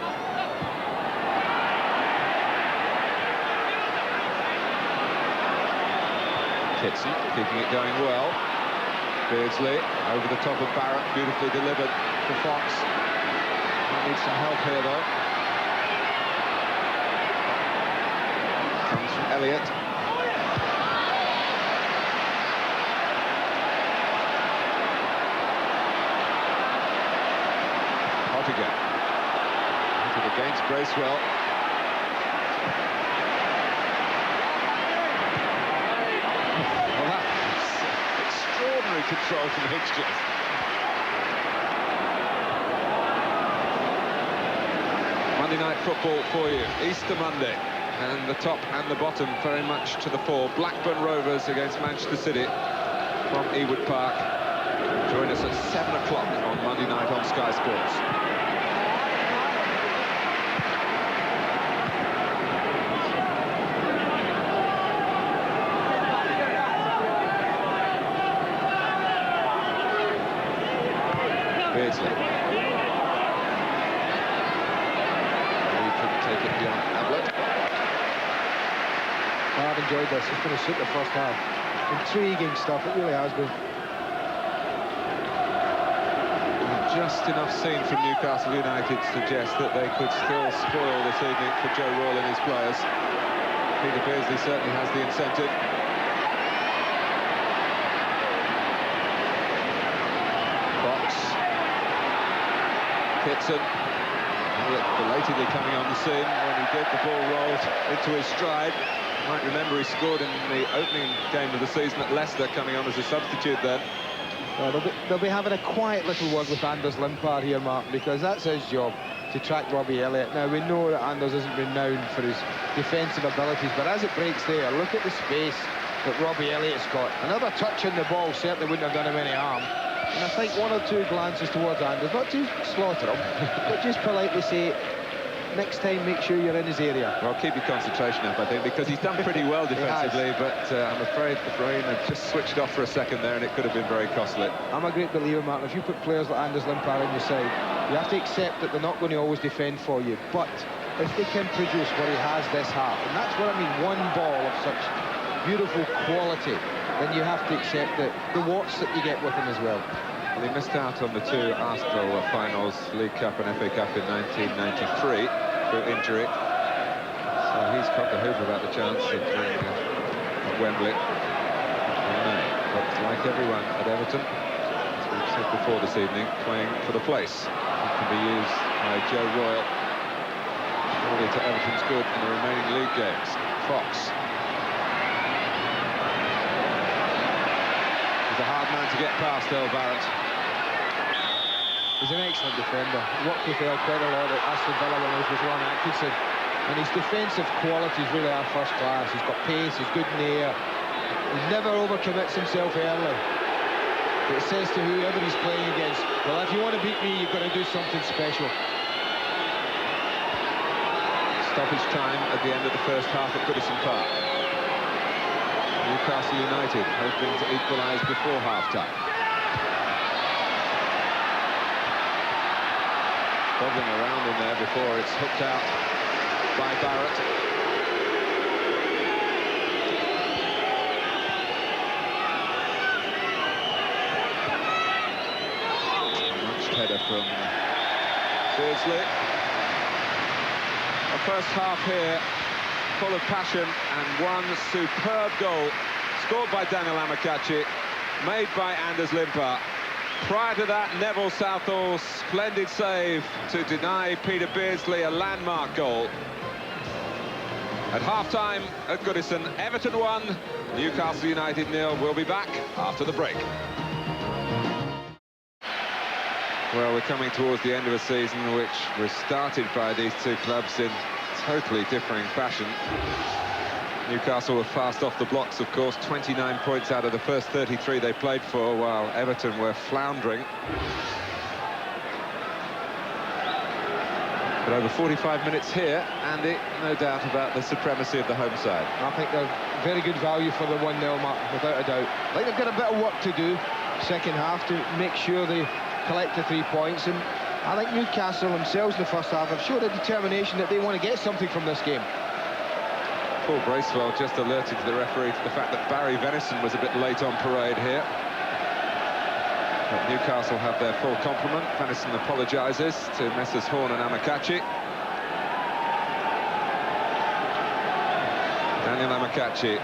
A: Kitson keeping it going well. Beardsley over the top of Barrett, beautifully delivered for Fox. He needs some help here though. Comes from Elliott. Against Bracewell. Well, that's extraordinary control from Hitchens. Monday night football for you, Easter Monday, and the top and the bottom very much to the fore. Blackburn Rovers against Manchester City from Ewood Park. Join us at 7 o'clock on Monday night on Sky Sports. Beardsley. He couldn't take it beyond Ablett.
B: I've enjoyed this. It's been a super first half. Intriguing stuff, it really has been.
A: Just enough seen from Newcastle United to suggest that they could still spoil this evening for Joe Royle and his players. Peter Beardsley certainly has the incentive. Kitson, belatedly coming on the scene. When he did, the ball rolled into his stride. You might remember he scored in the opening game of the season at Leicester, coming on as a substitute then.
B: Well, they'll be having a quiet little word with Anders Limpar here, Mark, because that's his job, to track Robbie Elliott. Now, we know that Anders isn't renowned for his defensive abilities, but as it breaks there, look at the space that Robbie Elliott's got. Another touch on the ball certainly wouldn't have done him any harm. And I think one or two glances towards Anders, not to slaughter him, but just politely say, next time make sure you're in his area.
A: Well, keep your concentration up, I think, because he's done pretty well defensively, but I'm afraid the brain had just switched off for a second there, and it could have been very costly.
B: I'm a great believer, Martin. If you put players like Anders Limpar on your side, you have to accept that they're not going to always defend for you, but if they can produce what he has this half, and that's what I mean, one ball of such beautiful quality, then you have to accept that the warts that you get with him as well.
A: Well, he missed out on the two Arsenal finals, League Cup and FA Cup in 1993 through injury. So he's cocked a hoop about the chance of playing at Wembley in May. But like everyone at Everton, as we've said before this evening, playing for the place. It can be used by Joe Royle only to Everton's good in the remaining league games. Fox. He's a hard man to get past, Earl Barrett.
B: He's an excellent defender. He worked with Earl quite a lot at Aston Villa when he was with Ron Atkinson. And his defensive qualities really are first class. He's got pace, he's good in the air. He never overcommits himself early. But it says to whoever he's playing against, well, if you want to beat me, you've got to do something special.
A: Stoppage time at the end of the first half at Goodison Park. Newcastle United hoping to equalise before half-time. Bobbling around in there before it's hooked out by Barrett. Much header from Beardsley. A first half here full of passion, and one superb goal scored by Daniel Amokachi, made by Anders Limpar. Prior to that, Neville Southall's splendid save to deny Peter Beardsley a landmark goal. At half-time at Goodison, Everton 1, Newcastle United 0. We'll be back after the break. Well, we're coming towards the end of a season which was started by these two clubs in totally differing fashion. Newcastle were fast off the blocks, of course, 29 points out of the first 33 they played for, while Everton were floundering. But over 45 minutes here, Andy, no doubt about the supremacy of the home side.
B: I think they're very good value for the 1-0 mark, without a doubt. I think they've got a bit of work to do second half to make sure they collect the 3 points, and I think Newcastle themselves in the first half have showed a determination that they want to get something from this game.
A: Paul Bracewell just alerted the referee to the fact that Barry Venison was a bit late on parade here. But Newcastle have their full complement. Venison apologises to Messrs Horn and Amokachi. Daniel Amokachi,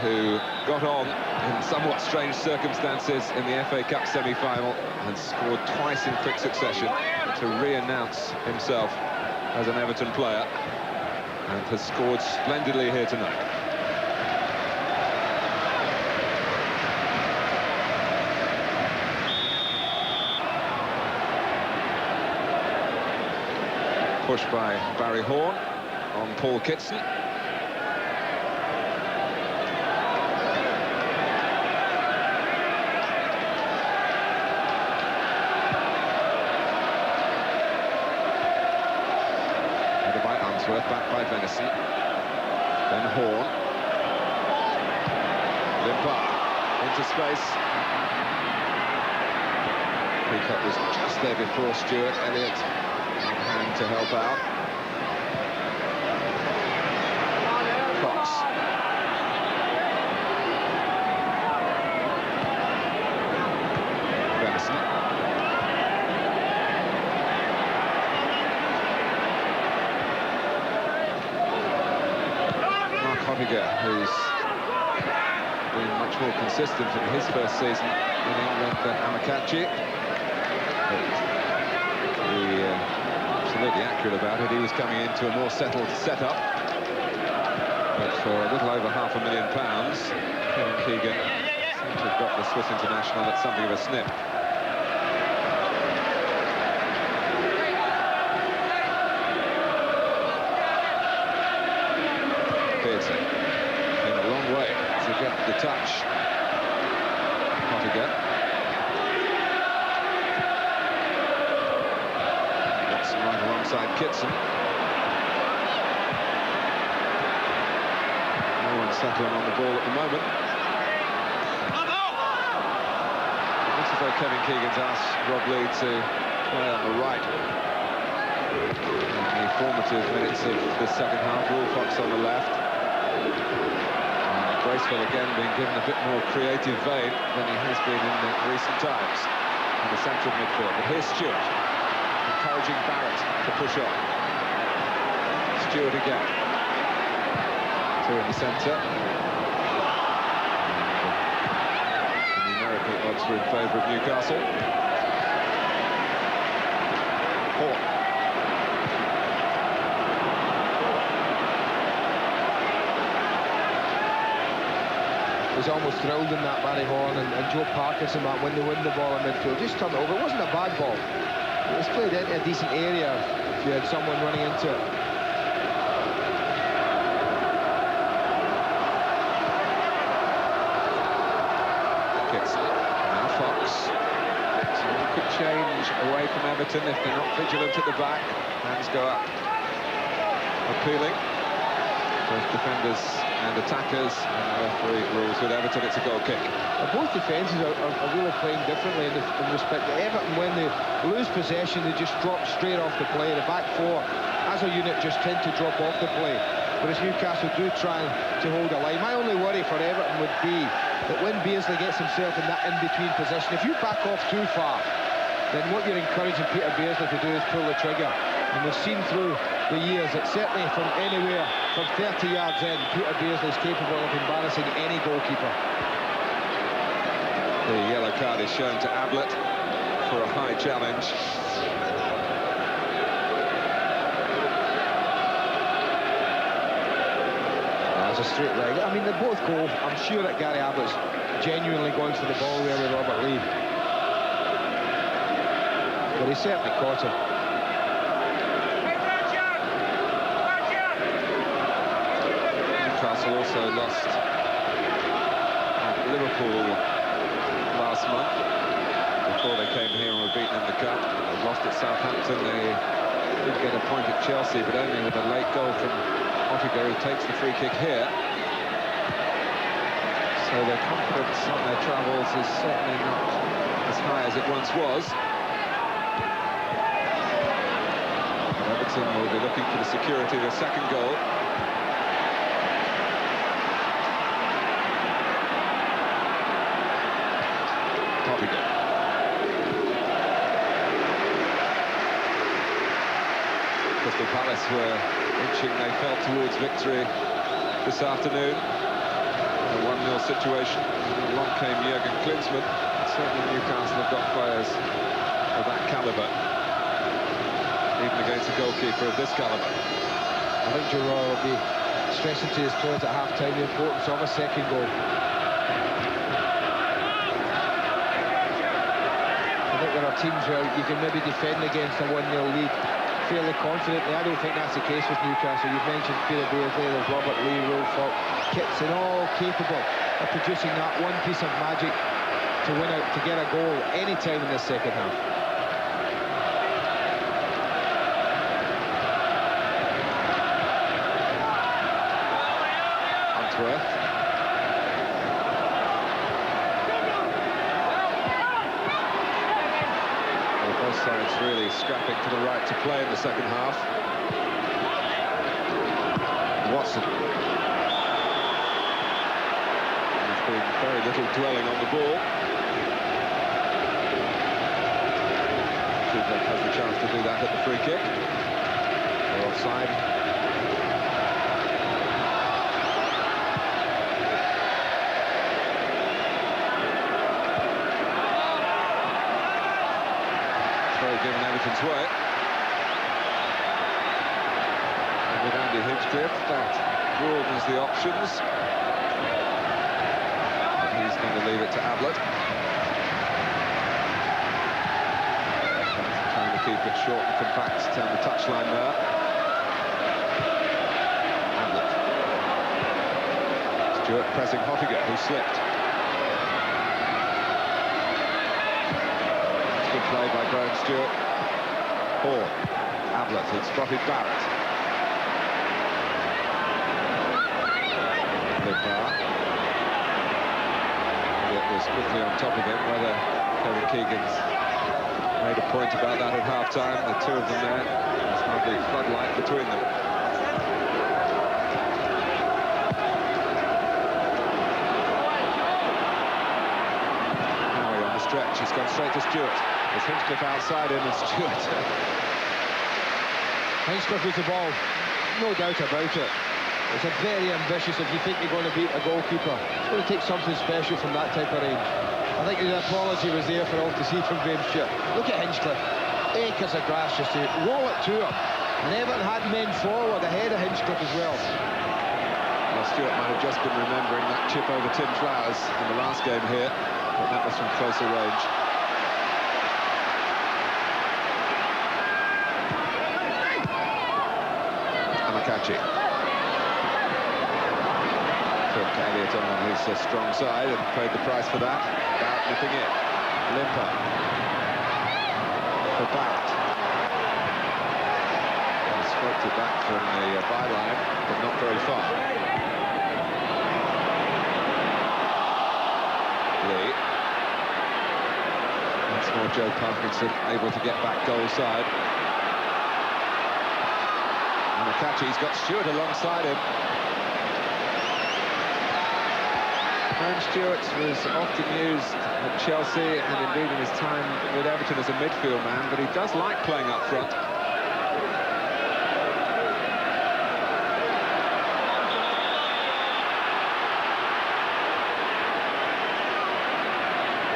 A: who got on in somewhat strange circumstances in the FA Cup semi-final and scored twice in quick succession to re-announce himself as an Everton player, and has scored splendidly here tonight. Push by Barry Horn on Paul Kitson. Header by Unsworth, back by Venison. Then Horn. Limpar into space. Peacock was just there before Stuart. Elliott on hand to help out. Fox. Venison. Mark Hottiger, who's been much more consistent in his first season in England than Amokachi. Absolutely accurate about it. He was coming into a more settled setup, but for a little over £500,000, Kevin Keegan seemed to have got the Swiss international at something of a snip. Beardsley came a long way to get the touch. Hottiger. Right alongside Kitson. No one settling on the ball at the moment. It looks as though Kevin Keegan's asked Rob Lee to play on the right. In the formative minutes of the second half, Wilcox on the left. And Bracewell again being given a bit more creative vein than he has been in recent times in the centre of midfield. But here's Stuart, encouraging Barrett to push on. Stewart again. Two in the centre. The numerical odds were in favour of Newcastle. Horn.
B: Was almost thrilled in that, Barry Horn and Joe Parkinson, that when they win the ball in midfield. Just turn it over. It wasn't a bad ball. It was played into a decent area if you had someone running into it.
A: Kitson. Now Fox. So it could change away from Everton if they're not vigilant at the back. Hands go up. Appealing. Both defenders and attackers, and the referee rules with Everton it's a goal kick.
B: Both defences are really playing differently in respect to Everton. When they lose possession, they just drop straight off the play. The back four, as a unit, just tend to drop off the play. Whereas Newcastle do try to hold a line. My only worry for Everton would be that when Beardsley gets himself in that in-between position, if you back off too far, then what you're encouraging Peter Beardsley to do is pull the trigger. And we've seen through the years that certainly from anywhere from 30 yards in, Peter Beardsley is capable of embarrassing any goalkeeper.
A: The yellow card is shown to Ablett for a high challenge.
B: a straight leg. I mean, they both go. I'm sure that Gary Abbott's genuinely going for the ball there with Robert Lee. But he certainly caught him.
A: Newcastle also lost at Liverpool last month before they came here and were beaten in the cup. They lost at Southampton. They did get a point at Chelsea, but only with a late goal from Ottiger, who takes the free kick here. So their confidence on their travels is certainly not as high as it once was. Everton will be looking for the security of a second goal. Ottiger. Crystal Palace were inching, they felt, towards victory this afternoon. A 1-0 situation. Along came Jurgen Klinsmann. Certainly Newcastle have got players of that calibre, even against a goalkeeper of this calibre.
B: I think Joe Roy will be stressing to his players at half-time the importance of a second goal. I think there are teams where you can maybe defend against a 1-0 lead fairly confidently. I don't think that's the case with Newcastle. You've mentioned Peter Beardsley, there's Robert Lee, Wilford, Kitson, all capable of producing that one piece of magic to win out, to get a goal any time in the second half.
A: Both sides really scrapping for the right to play in the second half. Watson. There's been very little dwelling on the ball. Kubrick has the chance to do that at the free kick. They're offside. Given Everton's way. And with Andy Hinchcliffe, that broadens the options. And he's going to leave it to Ablett. Trying to keep it short and compact down the touchline there. Ablett. Stewart pressing Ottiger, who slipped. Play by Graham Stewart. Hall. Ablett had spotted Barrett. It was quickly on top of him. Whether Kevin Keegan's made a point about that at half-time, the two of them there, there's hardly floodlight between them. Now on the stretch, he's gone straight to Stewart. There's Hinchcliffe outside him and Stewart.
B: Hinchcliffe with the ball, no doubt about it. It's a very ambitious, if you think you're going to beat a goalkeeper, it's going to take something special from that type of range. I think the apology was there for all to see from Graham Stewart. Look at Hinchcliffe, acres of grass just to roll it to him. And Everton had men forward ahead of Hinchcliffe as well.
A: Well, Stewart might have just been remembering that chip over Tim Flowers in the last game here, but that was from closer range. Amokachi. Took Elliott on his strong side and paid the price for that. Barrett nipping it. Limper. For Barrett. And scraped it back from the byline, but not very far. Lee. Once more Joe Parkinson able to get back goal side. Amokachi's got Stewart alongside him. Graham Stewart was often used at Chelsea and indeed in his time with Everton as a midfield man, but he does like playing up front.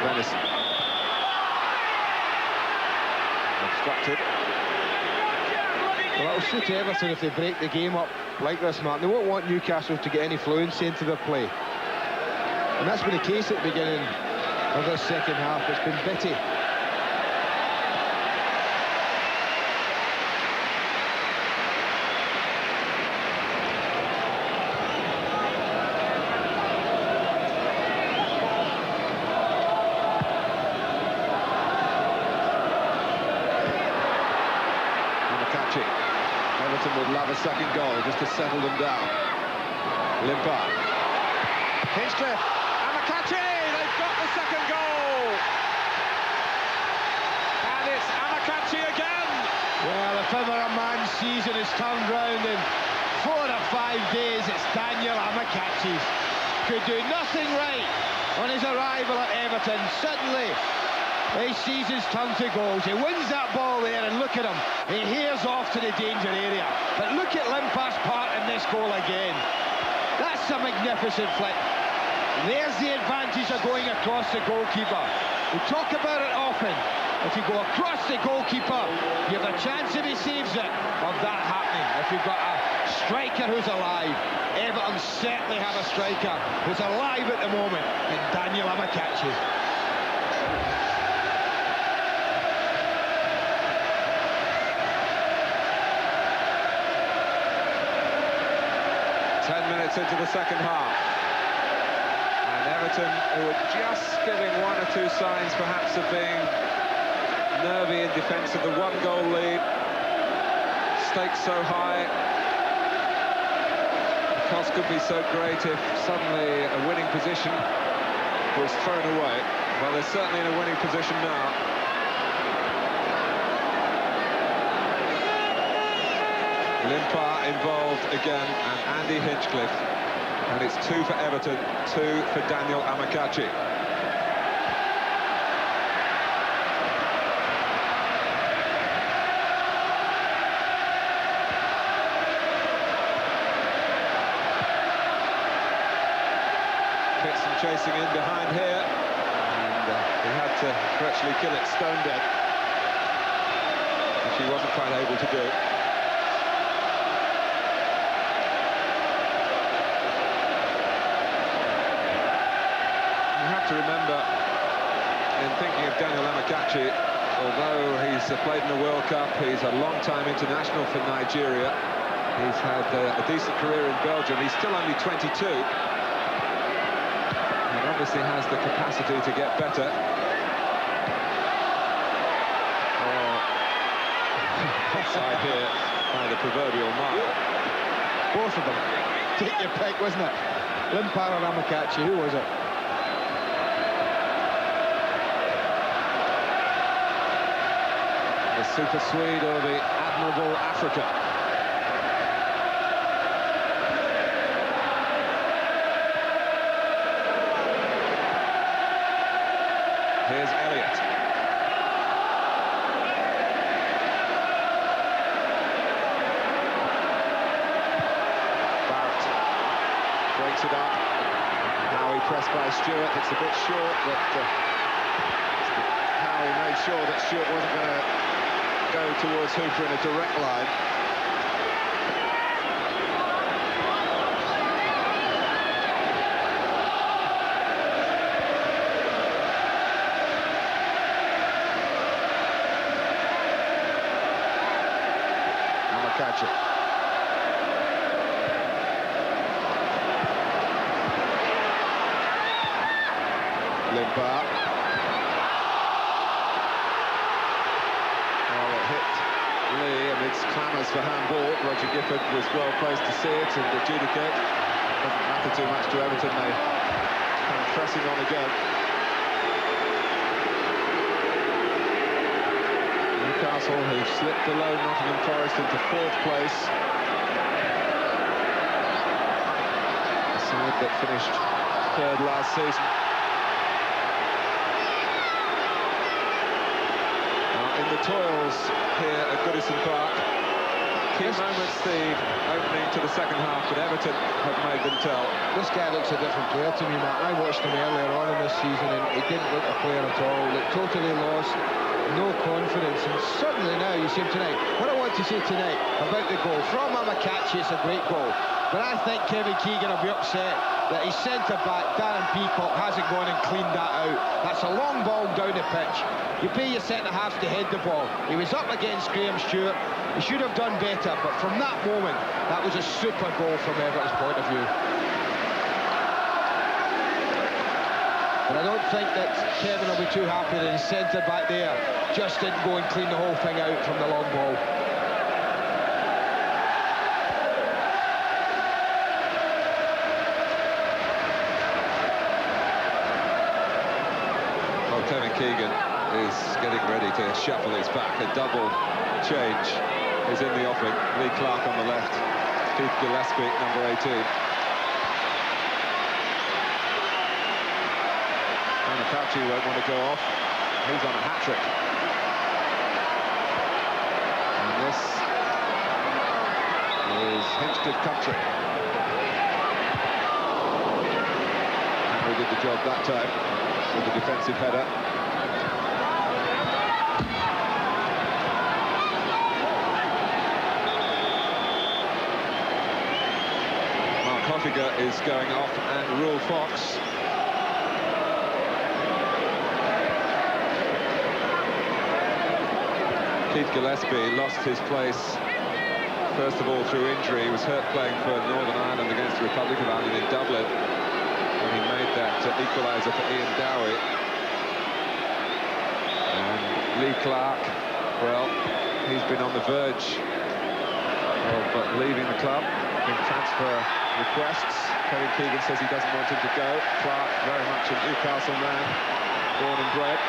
A: Venison. Obstructed.
B: Well, that'll suit Everton if they break the game up like this, Mark. They won't want Newcastle to get any fluency into their play. And that's been the case at the beginning of this second half. It's been bitty.
A: Amokachi. Everton would love a second goal just to settle them down. Limpar. Hinchcliffe. Amokachi! They've got the second goal! And it's Amokachi again!
B: Well, if ever a man's season is turned round in 4 or 5 days, it's Daniel Amokachi's. Could do nothing right on his arrival at Everton. Suddenly, his season's turned to goals. He wins that ball there, and look at him. He heaves off to the danger area. But look at Limpar's part in this goal again. That's a magnificent flick. There's the advantage of going across the goalkeeper. We talk about it often. If you go across the goalkeeper, you have a chance, if he saves it, of that happening. If you've got a striker who's alive, Everton certainly have a striker who's alive at the moment in Daniel Amokachi.
A: Into the second half, and Everton, who were just giving 1 or 2 signs perhaps of being nervy in defence of the 1-goal lead, stakes so high, the cost could be so great if suddenly a winning position was thrown away. Well, they're certainly in a winning position now. Limpar involved again, and Andy Hinchcliffe, and it's 2 for Everton, 2 for Daniel Amokachi. Kitson chasing in behind here, and he had to virtually kill it stone dead, which he wasn't quite able to do. To remember, in thinking of Daniel Amokachi, although he's played in the World Cup, he's a long-time international for Nigeria. He's had a decent career in Belgium. He's still only 22, and obviously has the capacity to get better. Offside here by the proverbial mile.
B: Both of them. Take your pick, wasn't it? Limpar and Amokachi, who was it?
A: The Super Swede or the Admirable Africa. Here's Elliott. Barrett breaks it up. Now he pressed by Stewart. It's a bit short, but Howe made sure that Stewart wasn't going to go towards Hooper in a direct line. Amokachi. Limpar. Amidst clamours for handball, Roger Gifford was well placed to see it and adjudicate. Doesn't matter too much to Everton, they come pressing on again. Newcastle, who slipped below Nottingham Forest into 4th place. The side that finished 3rd last season. In the toils here at Goodison Park. Key moments the opening to the second half, but Everton have made them tell.
B: This guy looks a different player to me, Matt. I watched him earlier on in this season, and he didn't look a player at all. Looked totally lost. no confidence, and suddenly now you see him tonight. What I want to say tonight about the goal from Amokachi, it's a great goal, but I think Kevin Keegan will be upset that his centre-back, Darren Peacock, hasn't gone and cleaned that out. That's a long ball down the pitch. You pay your centre-halves to head the ball. He was up against Graham Stewart. He should have done better, but from that moment, that was a super goal from Everton's point of view. But I don't think that Kevin will be too happy that his centre-back there just didn't go and clean the whole thing out from the long ball.
A: Well, Kevin Keegan is getting ready to shuffle his back. A double change is in the offing. Lee Clark on the left, Keith Gillespie, number 18. Amokachi won't want to go off. He's on a hat-trick. And this is Hinched country. Henry did the job that time with the defensive header. Mark Hoffiger is going off and Rule Fox. Keith Gillespie lost his place, first of all through injury. He was hurt playing for Northern Ireland against the Republic of Ireland in Dublin, and he made that equaliser for Ian Dowie. And Lee Clark, well, he's been on the verge of leaving the club in transfer requests. Kevin Keegan says he doesn't want him to go. Clark, very much a Newcastle man, born and bred.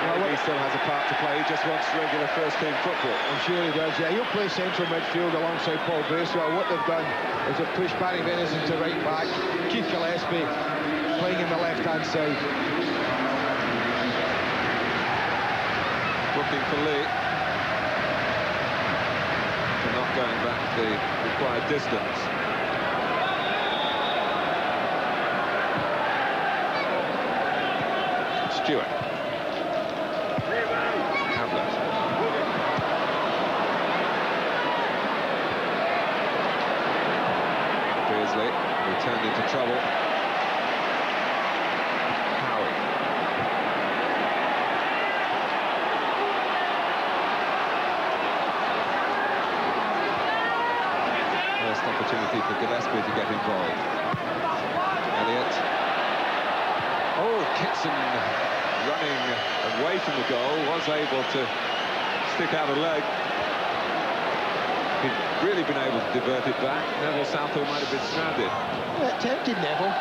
A: Well, he still has a part to play. He just wants regular first-team football.
B: I'm sure he does, yeah. He'll play central midfield alongside Paul Bracewell. What they've done is they've pushed Barry Venison to right back. Keith Gillespie playing in the left-hand side.
A: Looking for Lee. They're not going back the required distance. Stewart. He turned into trouble. Howie. First opportunity for Gillespie to get involved. Elliott. Oh, Kitson running away from the goal, was able to stick out a leg. He'd really been able to divert it back. Neville Southall might have been stranded.
B: Yeah, tempted Neville.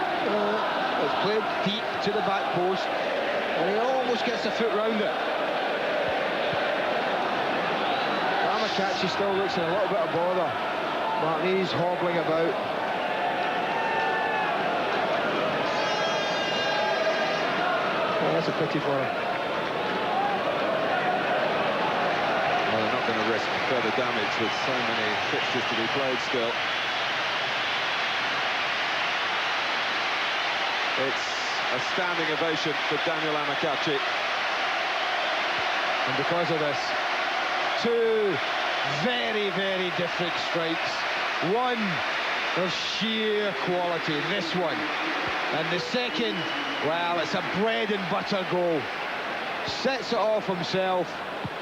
B: It's played deep to the back post, and he almost gets a foot round it. Amokachi still looks in a little bit of bother. Martinez hobbling about. Oh, that's a pity for him.
A: Well, they're not going to risk further damage with so many fixtures to be played still. It's a standing ovation for Daniel Amokachi.
B: And because of this, two very, very different strikes. One of sheer quality, this one. And the second, well, it's a bread and butter goal. Sets it off himself,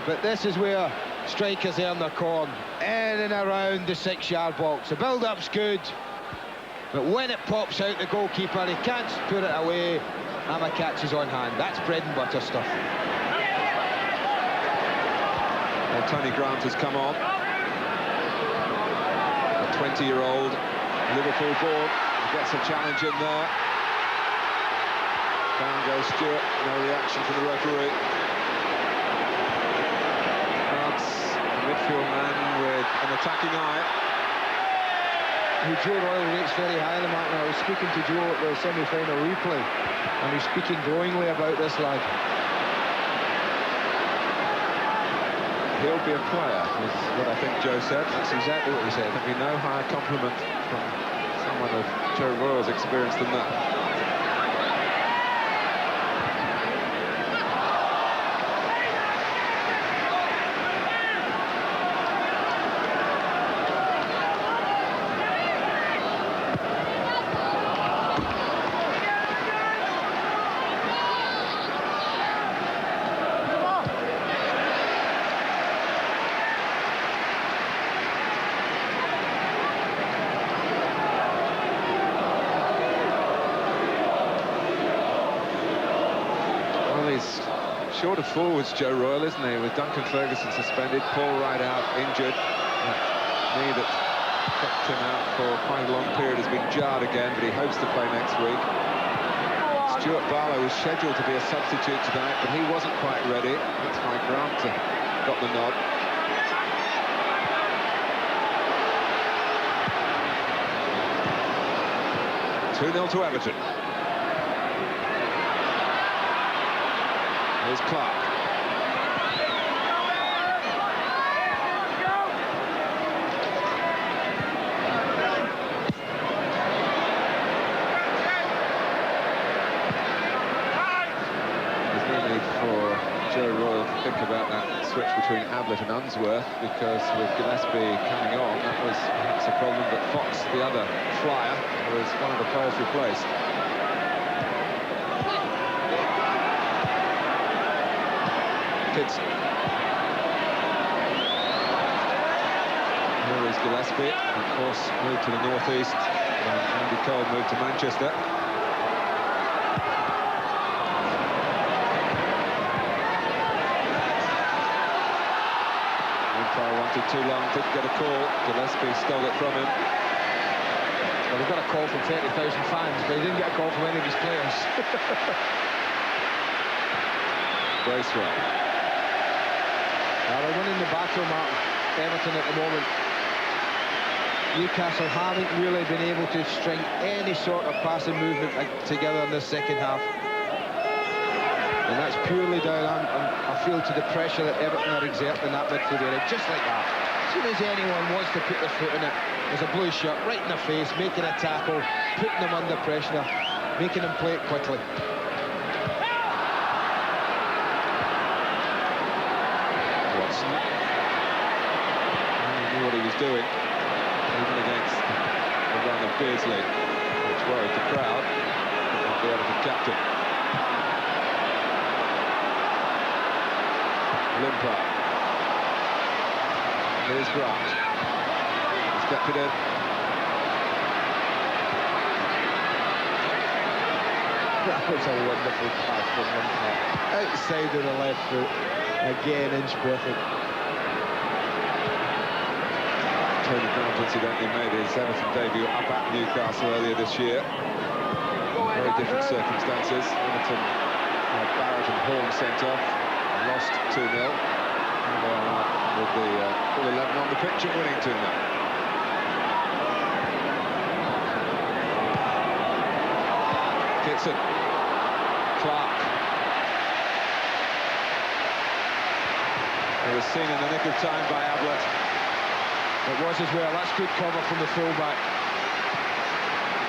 B: but this is where strikers earn their corn. In and around the 6-yard box. The build-up's good, but when it pops out the goalkeeper, he can't put it away. Amokachi's on hand. That's bread and butter stuff.
A: Well, Tony Grant has come on. A 20-year-old Liverpool born. He gets a challenge in there. Down goes Stewart. No reaction from the referee. Grant's a midfield man with an attacking eye.
B: Who Joe Royal rates very highly, Martin. I was speaking to Joe at the semi-final replay, and he's speaking glowingly about this lad.
A: He'll be a player, is what I think Joe said.
B: That's exactly what he said.
A: There'll be no higher compliment from someone of Joe Royal's experience than that. short of forwards, Joe Royle, isn't he? With Duncan Ferguson suspended, Paul Wright out, injured. That knee that kept him out for quite a long period has been jarred again, but he hopes to play next week. Stuart Barlow was scheduled to be a substitute tonight, but he wasn't quite ready. That's why Grant got the nod. Two 0 to Everton. Here's Clark. There's no need for Joe Royle to think about that switch between Ablett and Unsworth, because with Gillespie coming on, that was perhaps a problem, but Fox, the other flyer, was one of the players replaced. Kitson. Here is Gillespie, of course, moved to the northeast when Andy Cole moved to Manchester. Umpire wanted too long, didn't get a call. Gillespie stole it from him.
B: Well, he got a call from 30,000 fans, but he didn't get a call from any of his players.
A: Bracewell.
B: They're winning the battle, Martin. Everton at the moment. Newcastle haven't really been able to string any sort of passing movement together in the second half. And that's purely down, I feel, to the pressure that Everton are exerting in that midfield area. Just like that. As soon as anyone wants to put their foot in it, there's a blue shirt right in their face, making a tackle, putting them under pressure, making them play it quickly.
A: He knew what he was doing, even against the run of Beardsley, which worried the crowd. Not the Everton captain. Limpar. Here's Grant. Stepped it in.
B: That was a wonderful pass from Limpar. Outside of the left foot. Again, inch perfect.
A: Tony Grant incidentally made his Everton debut up at Newcastle earlier this year. Very different circumstances. Everton had Barrett and Horn sent off, lost 2-0. And they are now with the full 11 on the pitch and winning 2-0. Kitson. Clark. It was seen in the nick of time by Ablett.
B: It was as well. That's good cover from the fullback.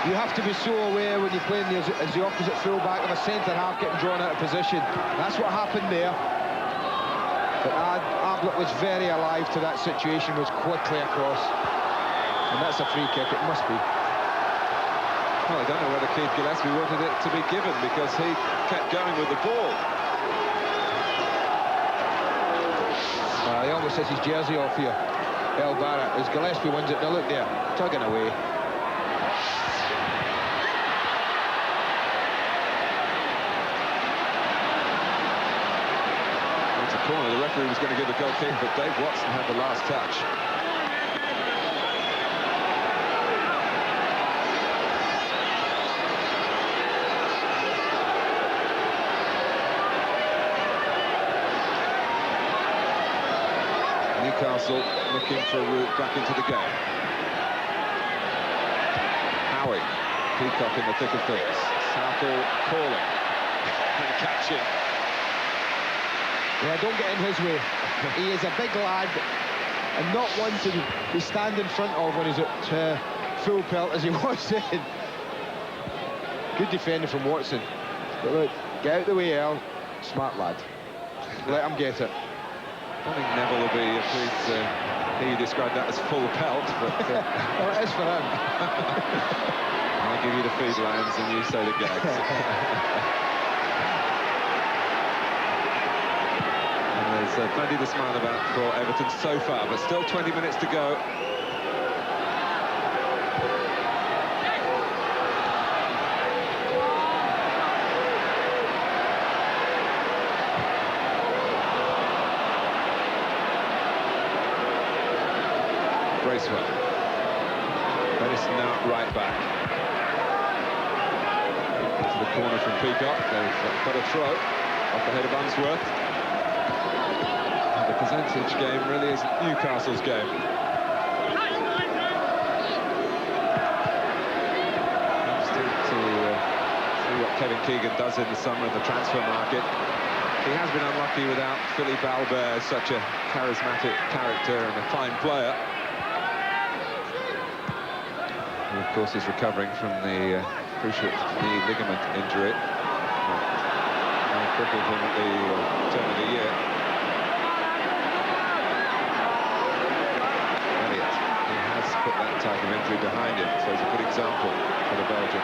B: You have to be so aware when you're playing as the opposite fullback of a centre-half getting drawn out of position. That's what happened there. But Ablett was very alive to that situation, was quickly across. And that's a free kick, it must be.
A: Well, I don't know whether Keith Gillespie wanted it to be given, because he kept going with the ball.
B: He almost has his jersey off here. El Barrett, as Gillespie wins it. Now look there, tugging away.
A: It's a corner. The referee was going to give a goal kick, but Dave Watson had the last touch. Newcastle looking for a route back into the game. Howie, Peacock in the thick of things. Southall calling and catching.
B: Yeah, don't get in his way. He is a big lad and not one to be stand in front of when he's at full pelt, as he was saying. Good defending from Watson. But look, get out the way, El. Smart lad. Let him get it.
A: I think Neville will be pleased to hear you describe that as full pelt, but...
B: Well, it is for him.
A: I'll give you the feed lines and you say the gags. And there's plenty to smile about for Everton so far, but still 20 minutes to go. Bracewell. Benison now right back. To the corner from Peacock. They've got a throw off the head of Unsworth. And the percentage game really isn't Newcastle's game. Interesting to see what Kevin Keegan does in the summer in the transfer market. He has been unlucky without Philly Balbert, such a charismatic character and a fine player. And of course, he's recovering from the cruciate knee ligament injury. Crippled him at the turn of the year. Elliott, he has put that type of injury behind him, so it's a good example for the Belgian.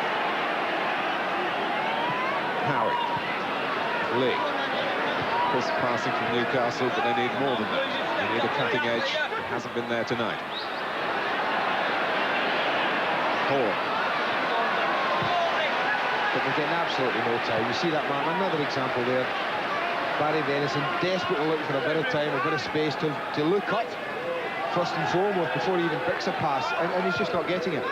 A: Howie. Lee. Crisp passing from Newcastle, but they need more than that. They need a cutting edge. It hasn't been there tonight. Hall.
B: But they're getting absolutely no time. You see that man, another example there. Barry Venison desperately looking for a bit of time, a bit of space to look up, first and foremost, before he even picks a pass, and he's just not getting it.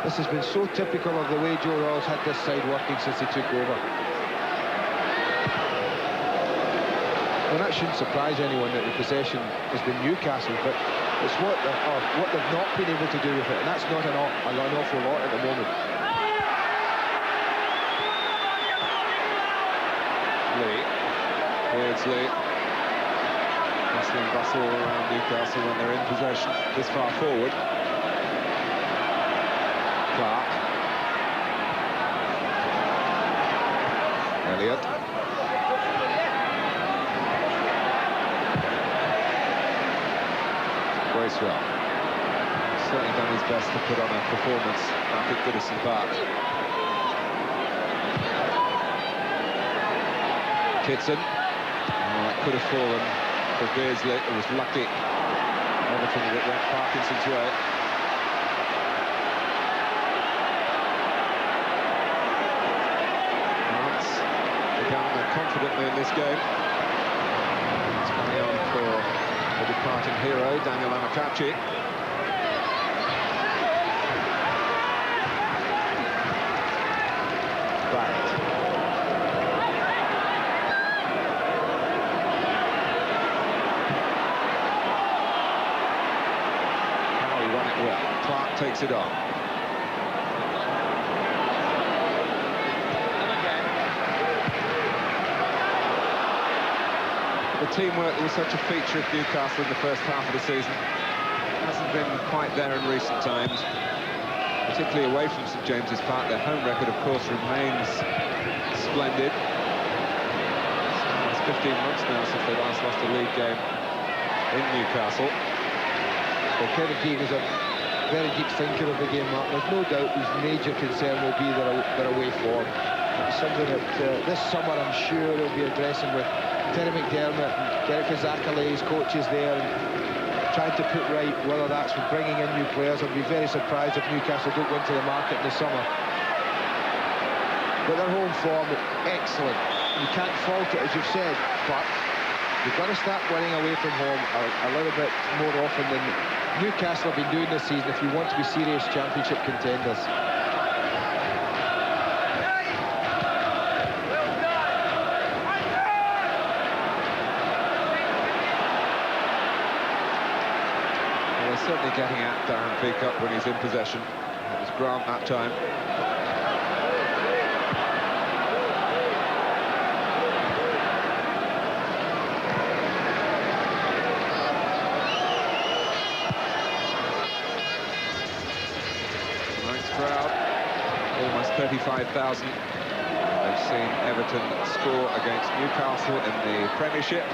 B: This has been so typical of the way Joe Royals had this side working since he took over. And that shouldn't surprise anyone that the possession has been Newcastle, but it's what they've not been able to do with it, and that's not an awful lot at the moment.
A: Lee. Here's Lee. Hustle and bustle around Newcastle when they're in possession this far forward. Clark. Elliott. Bracewell. Certainly done his best to put on a performance back at Goodison Park. Kitson. Oh, that could have fallen for Beardsley. It was lucky. Everton that went Parkinson's way. France began confidently in this game. It's coming on for the departing hero, Daniel Amokachi. Barrett. How he won it well. Clark takes it on. The teamwork that was such a feature of Newcastle in the first half of the season hasn't been quite there in recent times, particularly away from St James's Park. Their home record, of course, remains splendid. It's 15 months now since they last lost a league game in Newcastle.
B: Well, Kevin Keegan is a very deep thinker of the game, Mark. There's no doubt his major concern will be their away form. It's something that this summer I'm sure he'll be addressing with Terry McDermott and Derek Fazakalay's coaches there, and trying to put right whether that's with bringing in new players. I'd be very surprised if Newcastle don't go into the market in the summer. But their home form, excellent. You can't fault it, as you've said, but you've got to start winning away from home a little bit more often than Newcastle have been doing this season if you want to be serious championship contenders.
A: Certainly getting at Darren Peacock when he's in possession. It was Grant that time. Nice crowd, almost 35,000. They've seen Everton score against Newcastle in the Premiership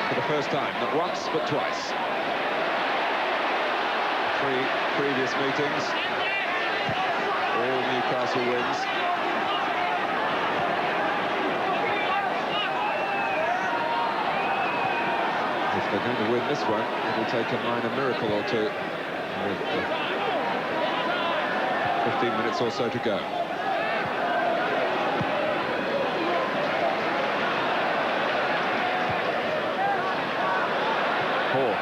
A: for the first time, not once but twice. 3 previous meetings, all Newcastle wins. If they're going to win this one, it'll take a minor miracle or two with 15 minutes or so to go. Hall.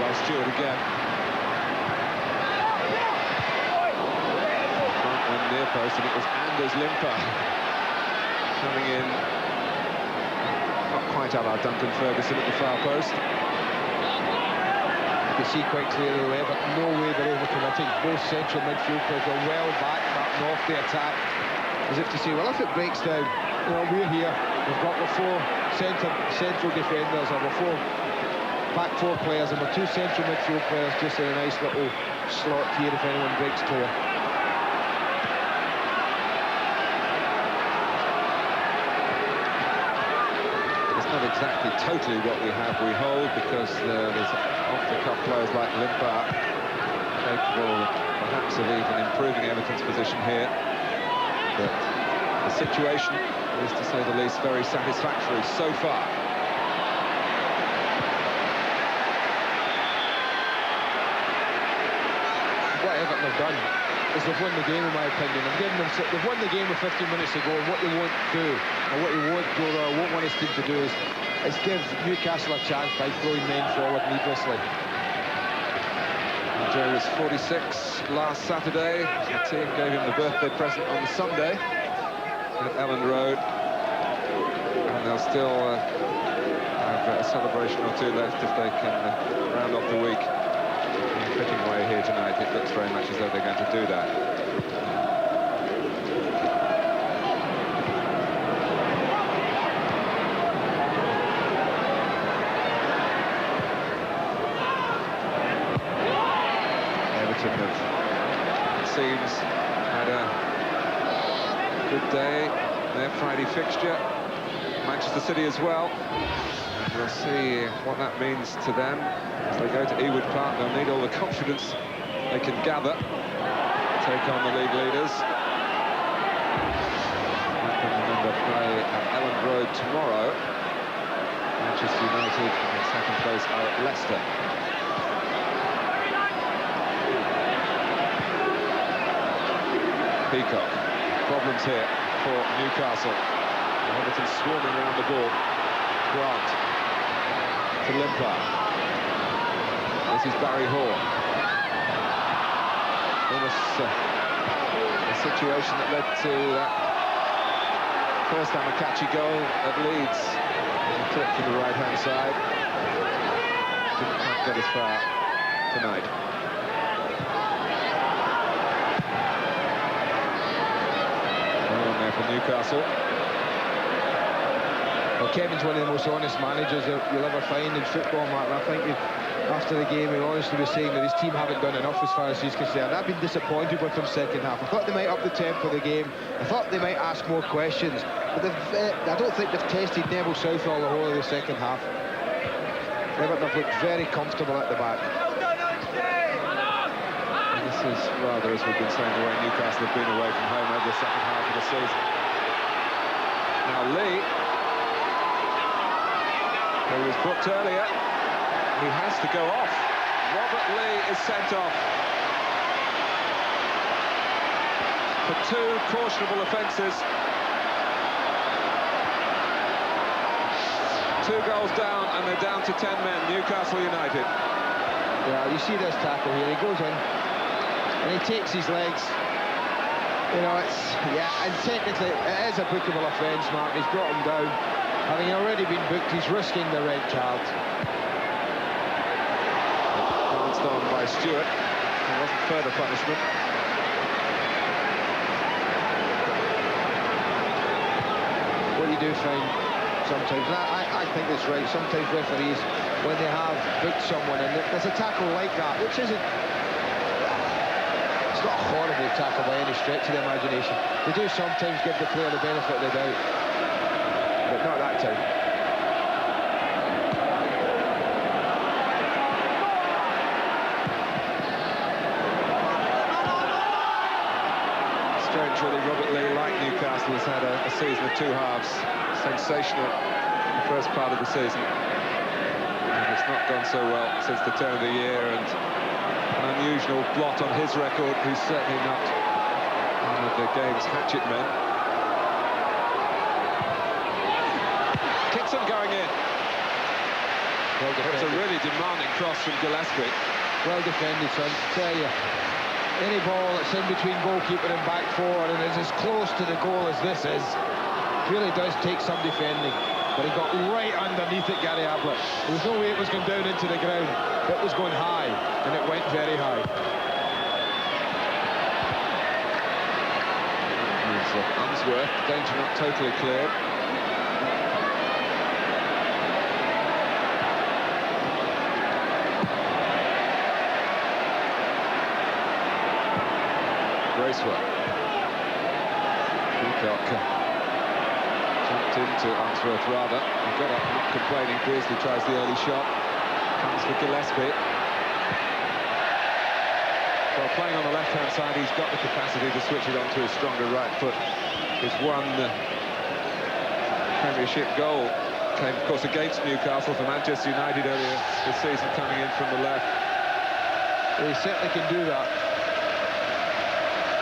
A: by Stewart again. Front and near post, and it was Anders Limper coming in. Not quite a la Duncan Ferguson at the far post.
B: You can see quite clearly the way, but no way they're overcommitting. Both central midfield players are well back and off the attack, as if to say, well, if it breaks down, you know, we're here. We've got the four central defenders, or the back four players, and the two central midfield players just in a nice little slot here if anyone breaks clear.
A: It's not exactly totally what we have, we hold, because there's off-the-cuff players like Limpar capable perhaps of even improving Everton's position here. But the situation is, to say the least, very satisfactory so far.
B: What Everton have done is they've won the game, in my opinion. They've won the game with 15 minutes to go, and what they won't do, or what they won't do, or won't want his team to do, is give Newcastle a chance by throwing men forward needlessly.
A: Joe was 46 last Saturday. The team gave him the birthday present on the Sunday at Ellen Road, and they'll still have a celebration or two left if they can round off the week in a fitting way here tonight. It looks very much as though they're going to do that. Everton have, it seems, had a good day. Their Friday fixture, Manchester City as well. And we'll see what that means to them as they go to Ewood Park. They'll need all the confidence they can gather to take on the league leaders. Remember, play at Ellen Road tomorrow. Manchester United in second place are at Leicester. Peacock, problems here for Newcastle. Everton swarming around the ball. Grant to Limpar. This is Barry Hall. Almost a situation that led to that first Amokachi goal at Leeds. A clip to the right-hand side. Didn't quite get as far tonight. For Newcastle.
B: Well, Kevin's one of the most honest managers that you'll ever find in football, Mark. And I think after the game, he honestly was saying that his team haven't done enough as far as he's concerned. I've been disappointed with them second half. I thought they might up the tempo of the game. I thought they might ask more questions. But I don't think they've tested Neville Southall the whole of the second half. Everton have looked very comfortable at the back.
A: This is rather, as we've been saying, the way Newcastle have been away from home over the second half of the season. Now Lee, who was booked earlier, he has to go off. Robert Lee is sent off for 2 cautionable offences. 2 goals down, and they're down to 10 men, Newcastle United.
B: Yeah, you see this tackle here, he goes in, and he takes his legs. You know, it's, yeah, and technically it is a bookable offence, Mark. He's brought him down. Having already been booked, he's risking the red card.
A: Glanced on by Stewart. There wasn't further punishment.
B: What you do find sometimes, and I think it's right, sometimes referees, when they have booked someone, and there's a tackle like that, which isn't, it's not a horrible tackle by any stretch of the imagination. They do sometimes give the player the benefit of the doubt, but not that time.
A: Strange, really. Robert Lee, like Newcastle, has had a season of 2 halves. Sensational the first part of the season. And it's not gone so well since the turn of the year, and an unusual blot on his record. He's certainly not one of the game's hatchet men. Kitson going in.
B: Well
A: That's a
B: defended.
A: really demanding cross from Gillespie.
B: Well defended, son. Tell you, any ball that's in between goalkeeper and back four and is as close to the goal as this is, really does take some defending. But he got right underneath it, Gary Ablett. There was no way it was going down into the ground. It was going high, and it went very high.
A: Unsworth, danger not totally cleared. Bracewell. Peacock jumped into Unsworth rather. He got up, not complaining. Beardsley tries the early shot. Comes for Gillespie. Well, playing on the left-hand side, he's got the capacity to switch it onto his stronger right foot. His one Premiership goal came, of course, against Newcastle for Manchester United earlier this season, coming in from the left.
B: He certainly can do that.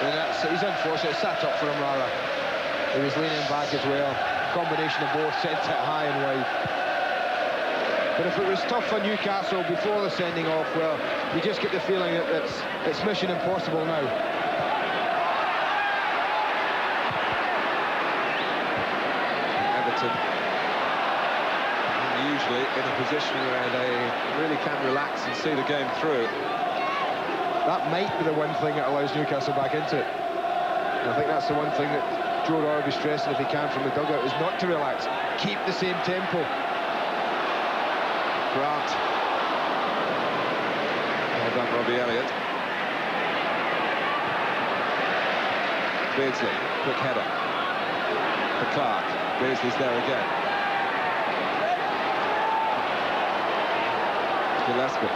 B: And he's unfortunate. It sat up for him, rather. He was leaning back as well. Combination of both, sent it high and wide. But if it was tough for Newcastle before the sending off, well, you just get the feeling that it's mission impossible now.
A: Everton usually in a position where they really can relax and see the game through.
B: That might be the one thing that allows Newcastle back into it. And I think that's the one thing that Joe Roy will be stressing if he can from the dugout, is not to relax. Keep the same tempo.
A: Grant. Well done, Robbie Elliott. Beardsley, quick header. For Clark. Beardsley's there again. Gillespie.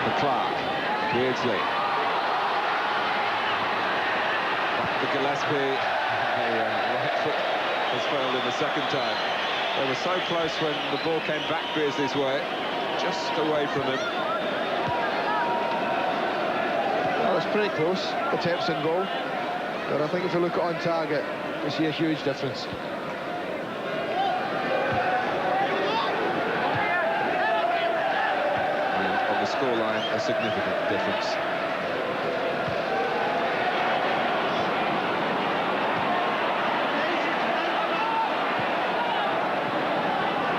A: For Clark. Beardsley. Back to Gillespie. Right foot has failed him the second time. They were so close when the ball came back Beardsley's way, just away from him.
B: Well, it's pretty close, attempts in goal. But I think if you look at on target, you see a huge difference.
A: And on the scoreline, a significant difference.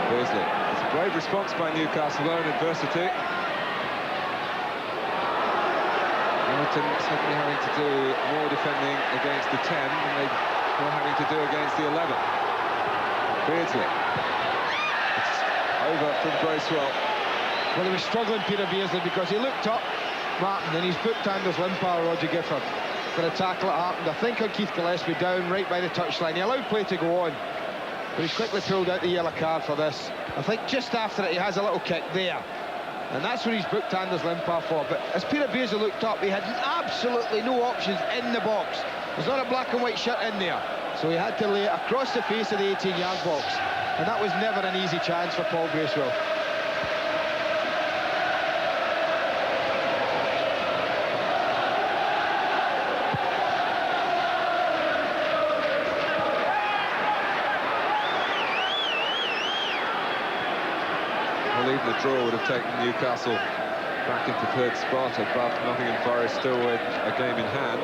A: Beardsley. It's a brave response by Newcastle though in adversity. Everton suddenly having to do more defending against the 10 than they were having to do against the 11. Beardsley. It's over from Bracewell.
B: Well, he was struggling, Peter Beardsley, because he looked up, Martin, and he's booked Anders Limpar, Roger Gifford, for a tackle that happened, I think, on Keith Gillespie, down right by the touchline. He allowed play to go on, but he's quickly pulled out the yellow card for this. I think just after it, he has a little kick there. And that's what he's booked Anders Limpar for. But as Peter Beardsley looked up, he had absolutely no options in the box. There's not a black and white shirt in there. So he had to lay it across the face of the 18-yard box. And that was never an easy chance for Paul Bracewell.
A: Even the draw would have taken Newcastle back into third spot above Nottingham Forest, still with a game in hand.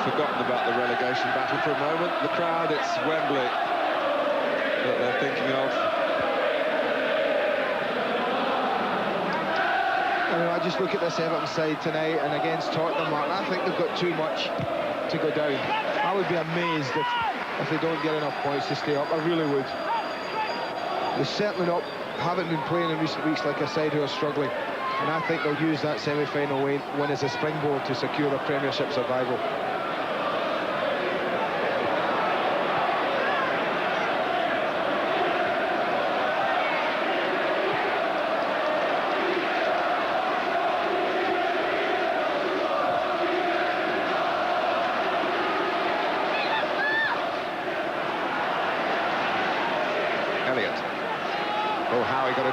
A: Forgotten about the relegation battle for a moment. The crowd, it's Wembley that they're thinking of.
B: I just look at this Everton side tonight and against Tottenham, Martin, I think they've got too much to go down. I would be amazed if they don't get enough points to stay up. I really would. They certainly haven't been playing in recent weeks, like I said, who are struggling. And I think they'll use that semi-final win as a springboard to secure their Premiership survival.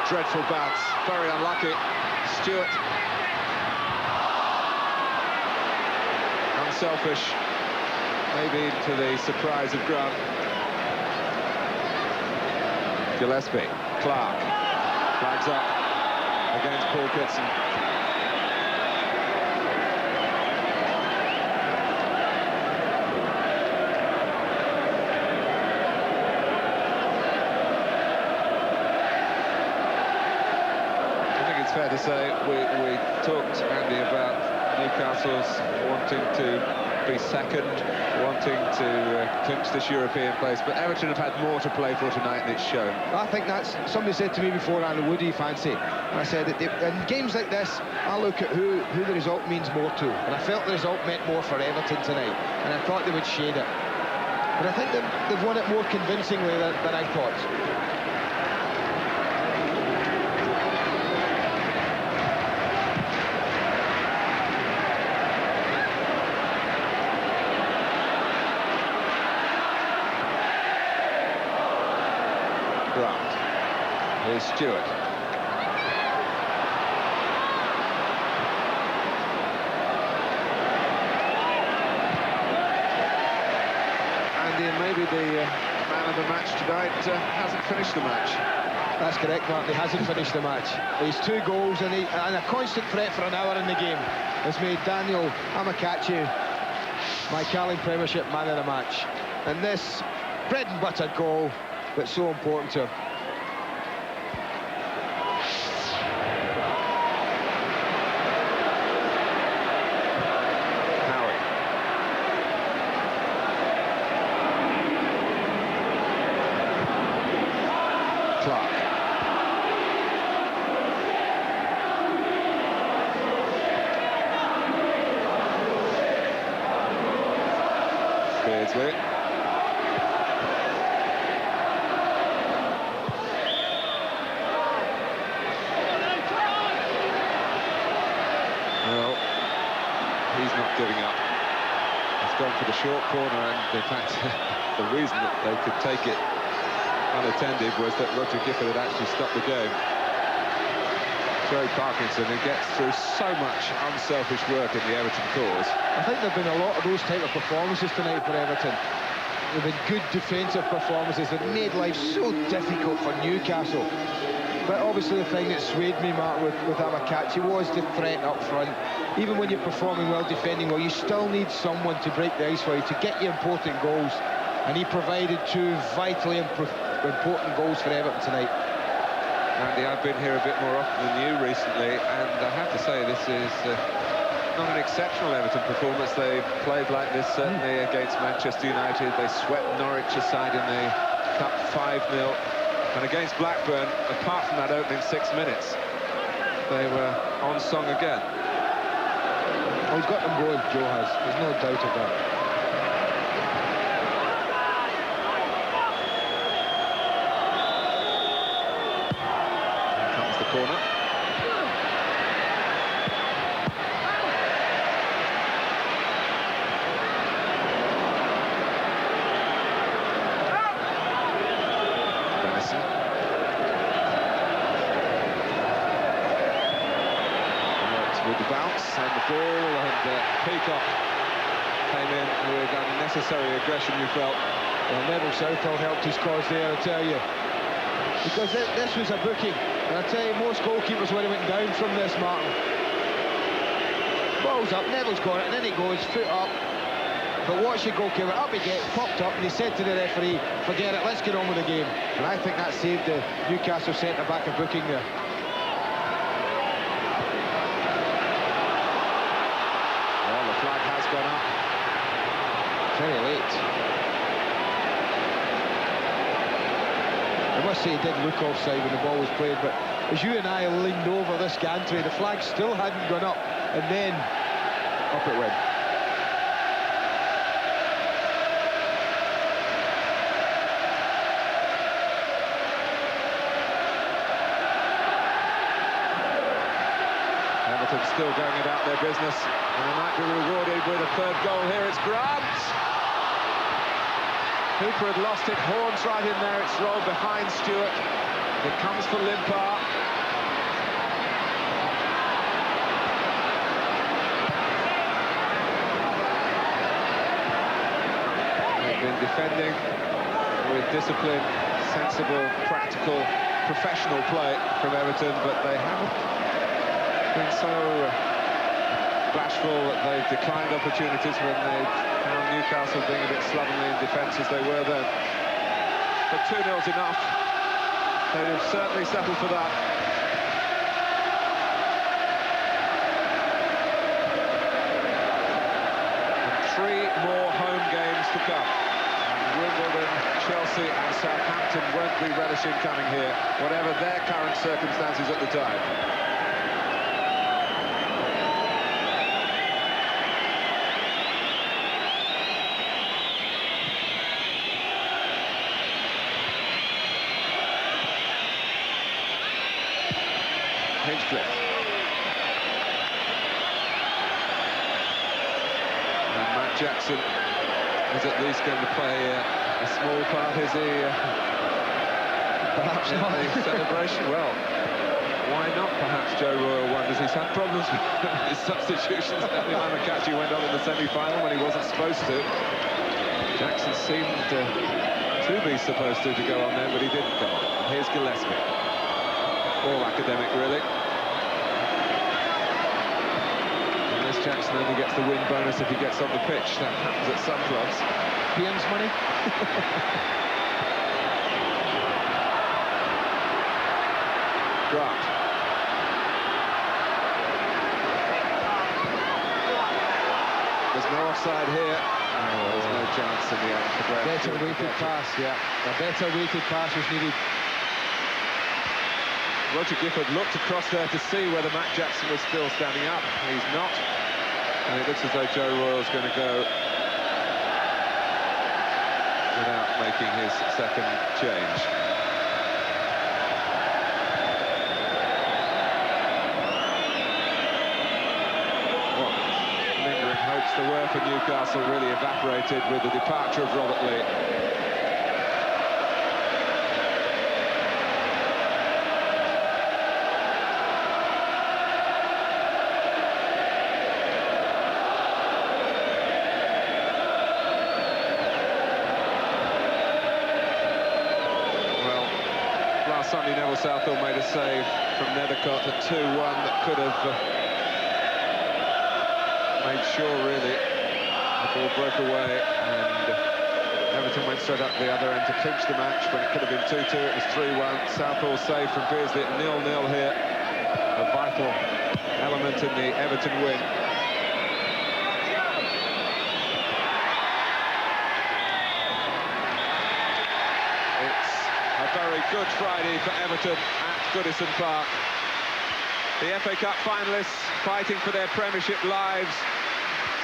A: dreadful bounce. Very unlucky. Stewart. Unselfish. Maybe to the surprise of Grant. Gillespie. Clark. Flags up against Paul Kitson. It's fair to say we talked, Andy, about Newcastle's wanting to be second, wanting to clinch this European place, but Everton have had more to play for tonight, and it's shown.
B: I think that's, somebody said to me before, Andy, what do you fancy? And I said that in games like this, I look at who the result means more to, and I felt the result meant more for Everton tonight, and I thought they would shade it. But I think they've won it more convincingly than I thought.
A: Here's Stewart. Andy, and maybe the man of the match tonight hasn't finished the match.
B: That's correct, Mark. He hasn't finished the match. He's 2 goals and a constant threat for an hour in the game has made Daniel Amokachi my Carling Premiership man of the match. And this bread and butter goal that's so important to him.
A: Clark. Beardsley. Well, he's not giving up. He's gone for the short corner, and in fact, the reason that they could take it unattended was that Roger Gifford had actually stopped the game. Joe Parkinson, who gets through so much unselfish work in the Everton cause.
B: I think there have been a lot of those type of performances tonight for Everton. There have been good defensive performances that made life so difficult for Newcastle. But obviously the thing that swayed me, Mark, with Amokachi was the threat up front. Even when you're performing well, defending well, you still need someone to break the ice for you, to get you important goals. And he provided 2 vitally important goals for Everton tonight.
A: Andy, I've been here a bit more often than you recently, and I have to say this is not an exceptional Everton performance. They played like this certainly against Manchester United. They swept Norwich aside in the Cup 5-0. And against Blackburn, apart from that opening 6 minutes, they were on song again.
B: Oh, he's got them going, Joe has. There's no doubt of that.
A: Here comes the corner. With the bounce and the ball, and Peacock came in with unnecessary aggression, you felt.
B: Well, Neville Southall helped his cause there, I tell you. Because this was a booking. And I tell you, most goalkeepers would have went down from this, Martin. Ball's up, Neville's got it, and then he goes, foot up. But watch the goalkeeper, up he gets, popped up, and he said to the referee, forget it, let's get on with the game. And I think that saved the Newcastle centre-back a booking there.
A: Flag has gone up.
B: Very late. I must say he did look offside when the ball was played, but as you and I leaned over this gantry, the flag still hadn't gone up, and then up it went.
A: Everton still going about their business, and they might be rewarded with a 3rd goal here. It's Grant. Hooper had lost it. Horns right in there. It's rolled behind Stewart. It comes for Limpar. They've been defending with discipline, sensible, practical, professional play from Everton, but they haven't been so bashful that they've declined opportunities when they've found Newcastle being a bit slovenly in defence as they were then. But 2-0's enough. They've certainly settled for that. And 3 more home games to come. And Wimbledon, Chelsea and Southampton won't be relishing coming here, whatever their current circumstances at the time. Hinchcliffe. And Matt Jackson is at least going to play a small part, is he? Perhaps not. The celebration. Well, why not? Perhaps Joe Royle wonders. He's had problems with his substitutions. Amokachi went on in the semi-final when he wasn't supposed to. Jackson seemed to be supposed to go on there, but he didn't go on. Here's Gillespie. All academic, really. Unless Jackson only gets the win bonus if he gets on the pitch. That happens at some clubs.
B: Ian's money.
A: Grant. There's no offside here. Oh, there's no chance in the end for Graham.
B: Better weighted pass, yeah. A better weighted pass was needed.
A: Roger Gifford looked across there to see whether Matt Jackson was still standing up. He's not. And it looks as though Joe Royle's going to go without making his second change. What lingering hopes there were for Newcastle really evaporated with the departure of Robert Lee. Sunday, Neville Southall made a save from Nethercott at 2-1 that could have made sure, really, the ball broke away, and Everton went straight up the other end to clinch the match. When it could have been 2-2, it was 3-1. Southall save from Beardsley at 0-0 here. A vital element in the Everton win. Very good Friday for Everton at Goodison Park. The FA Cup finalists fighting for their Premiership lives.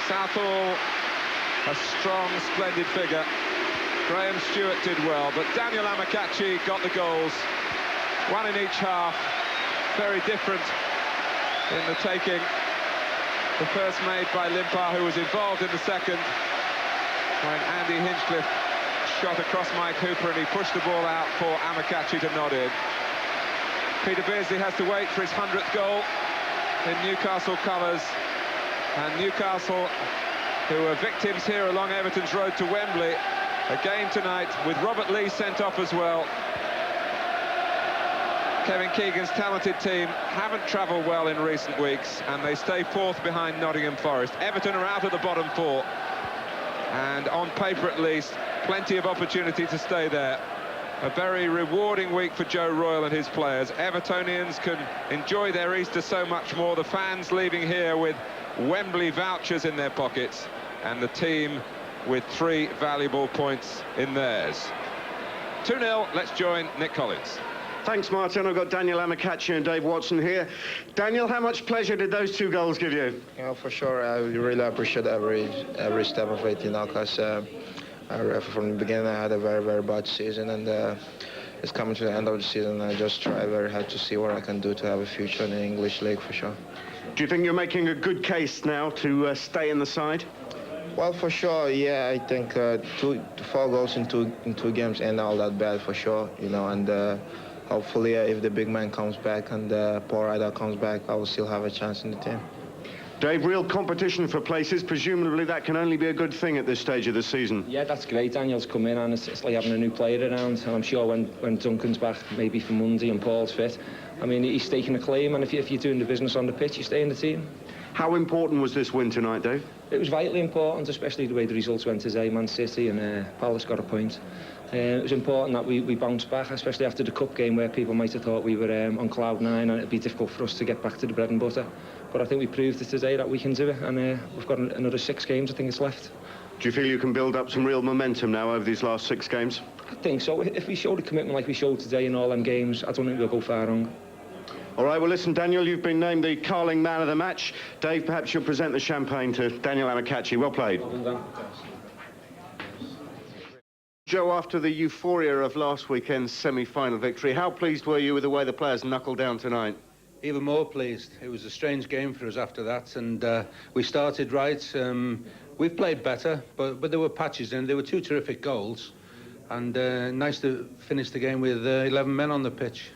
A: Southall, a strong, splendid figure. Graham Stewart did well, but Daniel Amokachi got the goals. One in each half. Very different in the taking. The first made by Limpar, who was involved in the second, when Andy Hinchcliffe shot across Mike Hooper and he pushed the ball out for Amokachi to nod in. Peter Beardsley has to wait for his 100th goal in Newcastle colours, and Newcastle, who are victims here along Everton's road to Wembley, a game tonight with Robert Lee sent off as well. Kevin Keegan's talented team haven't travelled well in recent weeks, and they stay 4th behind Nottingham Forest. Everton are out of the bottom 4, and on paper at least, plenty of opportunity to stay there. A very rewarding week for Joe Royle and his players. Evertonians can enjoy their Easter so much more. The fans leaving here with Wembley vouchers in their pockets, and the team with 3 valuable points in theirs. 2-0, let's join Nick Collins.
C: Thanks, Martin. I've got Daniel Amokachi and Dave Watson here. Daniel, how much pleasure did those 2 goals give you?
D: Yeah, for sure. I really appreciate every step of it, you know, because from the beginning I had a very, very bad season, and it's coming to the end of the season. I just try very hard to see what I can do to have a future in the English league, for sure.
C: Do you think you're making a good case now to stay in the side?
D: Well, for sure, yeah. I think 4 goals in two games ain't all that bad, for sure, you know, and hopefully, if the big man comes back and Paul Ryder comes back, I will still have a chance in the team.
C: Dave, real competition for places. Presumably that can only be a good thing at this stage of the season.
E: Yeah, that's great. Daniel's come in and it's like having a new player around. And I'm sure when Duncan's back, maybe for Monday, and Paul's fit, I mean, he's taking a claim. And if you're doing the business on the pitch, you stay in the team.
C: How important was this win tonight, Dave?
E: It was vitally important, especially the way the results went today. Man City and Palace got a point. It was important that we bounced back, especially after the cup game where people might have thought we were on cloud nine and it'd be difficult for us to get back to the bread and butter. But I think we proved it today that we can do it, and we've got another 6 games, I think it's left.
C: Do you feel you can build up some real momentum now over these last 6 games?
E: I think so. If we show the commitment like we showed today in all them games, I don't think we'll go far wrong.
C: All right, well, listen, Daniel, you've been named the Carling Man of the Match. Dave, perhaps you'll present the champagne to Daniel Amokachi. Well played.
E: Well done.
C: Joe, after the euphoria of last weekend's semi-final victory, how pleased were you with the way the players knuckled down tonight?
F: Even more pleased. It was a strange game for us after that, and we started right. We've played better, but there were patches in. There were 2 terrific goals, and nice to finish the game with 11 men on the pitch.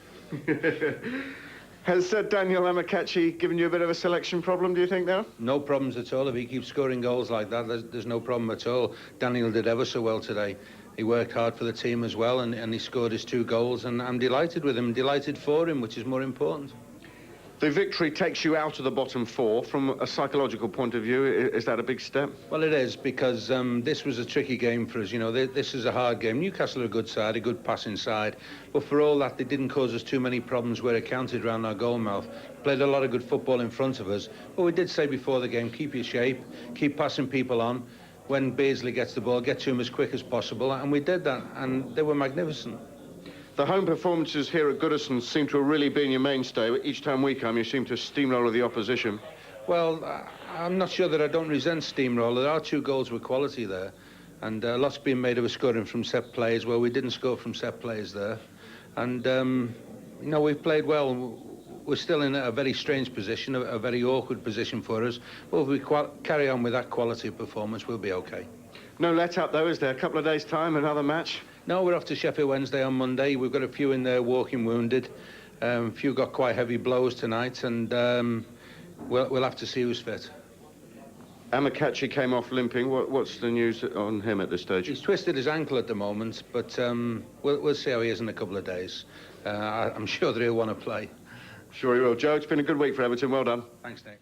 C: Has Daniel Amokachi given you a bit of a selection problem, do you think, now?
F: No problems at all. If he keeps scoring goals like that, there's no problem at all. Daniel did ever so well today. He worked hard for the team as well, and he scored his 2 goals, and I'm delighted with him, delighted for him, which is more important.
C: The victory takes you out of the bottom 4. From a psychological point of view, is that a big step?
F: Well, it is, because this was a tricky game for us. You know, this is a hard game. Newcastle are a good side, a good passing side. But for all that, they didn't cause us too many problems where it counted around our goal mouth. Played a lot of good football in front of us. But we did say before the game, keep your shape, keep passing people on. When Beardsley gets the ball, get to him as quick as possible. And we did that, and they were magnificent.
C: The home performances here at Goodison seem to have really been your mainstay. Each time we come, you seem to steamroller the opposition.
F: Well, I'm not sure that I don't resent steamroller. There are 2 goals with quality there. And lots being made of us scoring from set plays. Well, we didn't score from set plays there. And, you know, we've played well. We're still in a very strange position, a very awkward position for us. But if we carry on with that quality of performance, we'll be OK.
C: No let-up, though, is there? A couple of days' time, another match?
F: No, we're off to Sheffield Wednesday on Monday. We've got a few in there walking wounded. A few got quite heavy blows tonight, and we'll have to see who's fit.
C: Amokachi came off limping. What's the news on him at this stage?
F: He's twisted his ankle at the moment, but we'll see how he is in a couple of days. I'm sure that he'll want to play.
C: Sure he will. Joe, it's been a good week for Everton. Well done.
F: Thanks, Nick.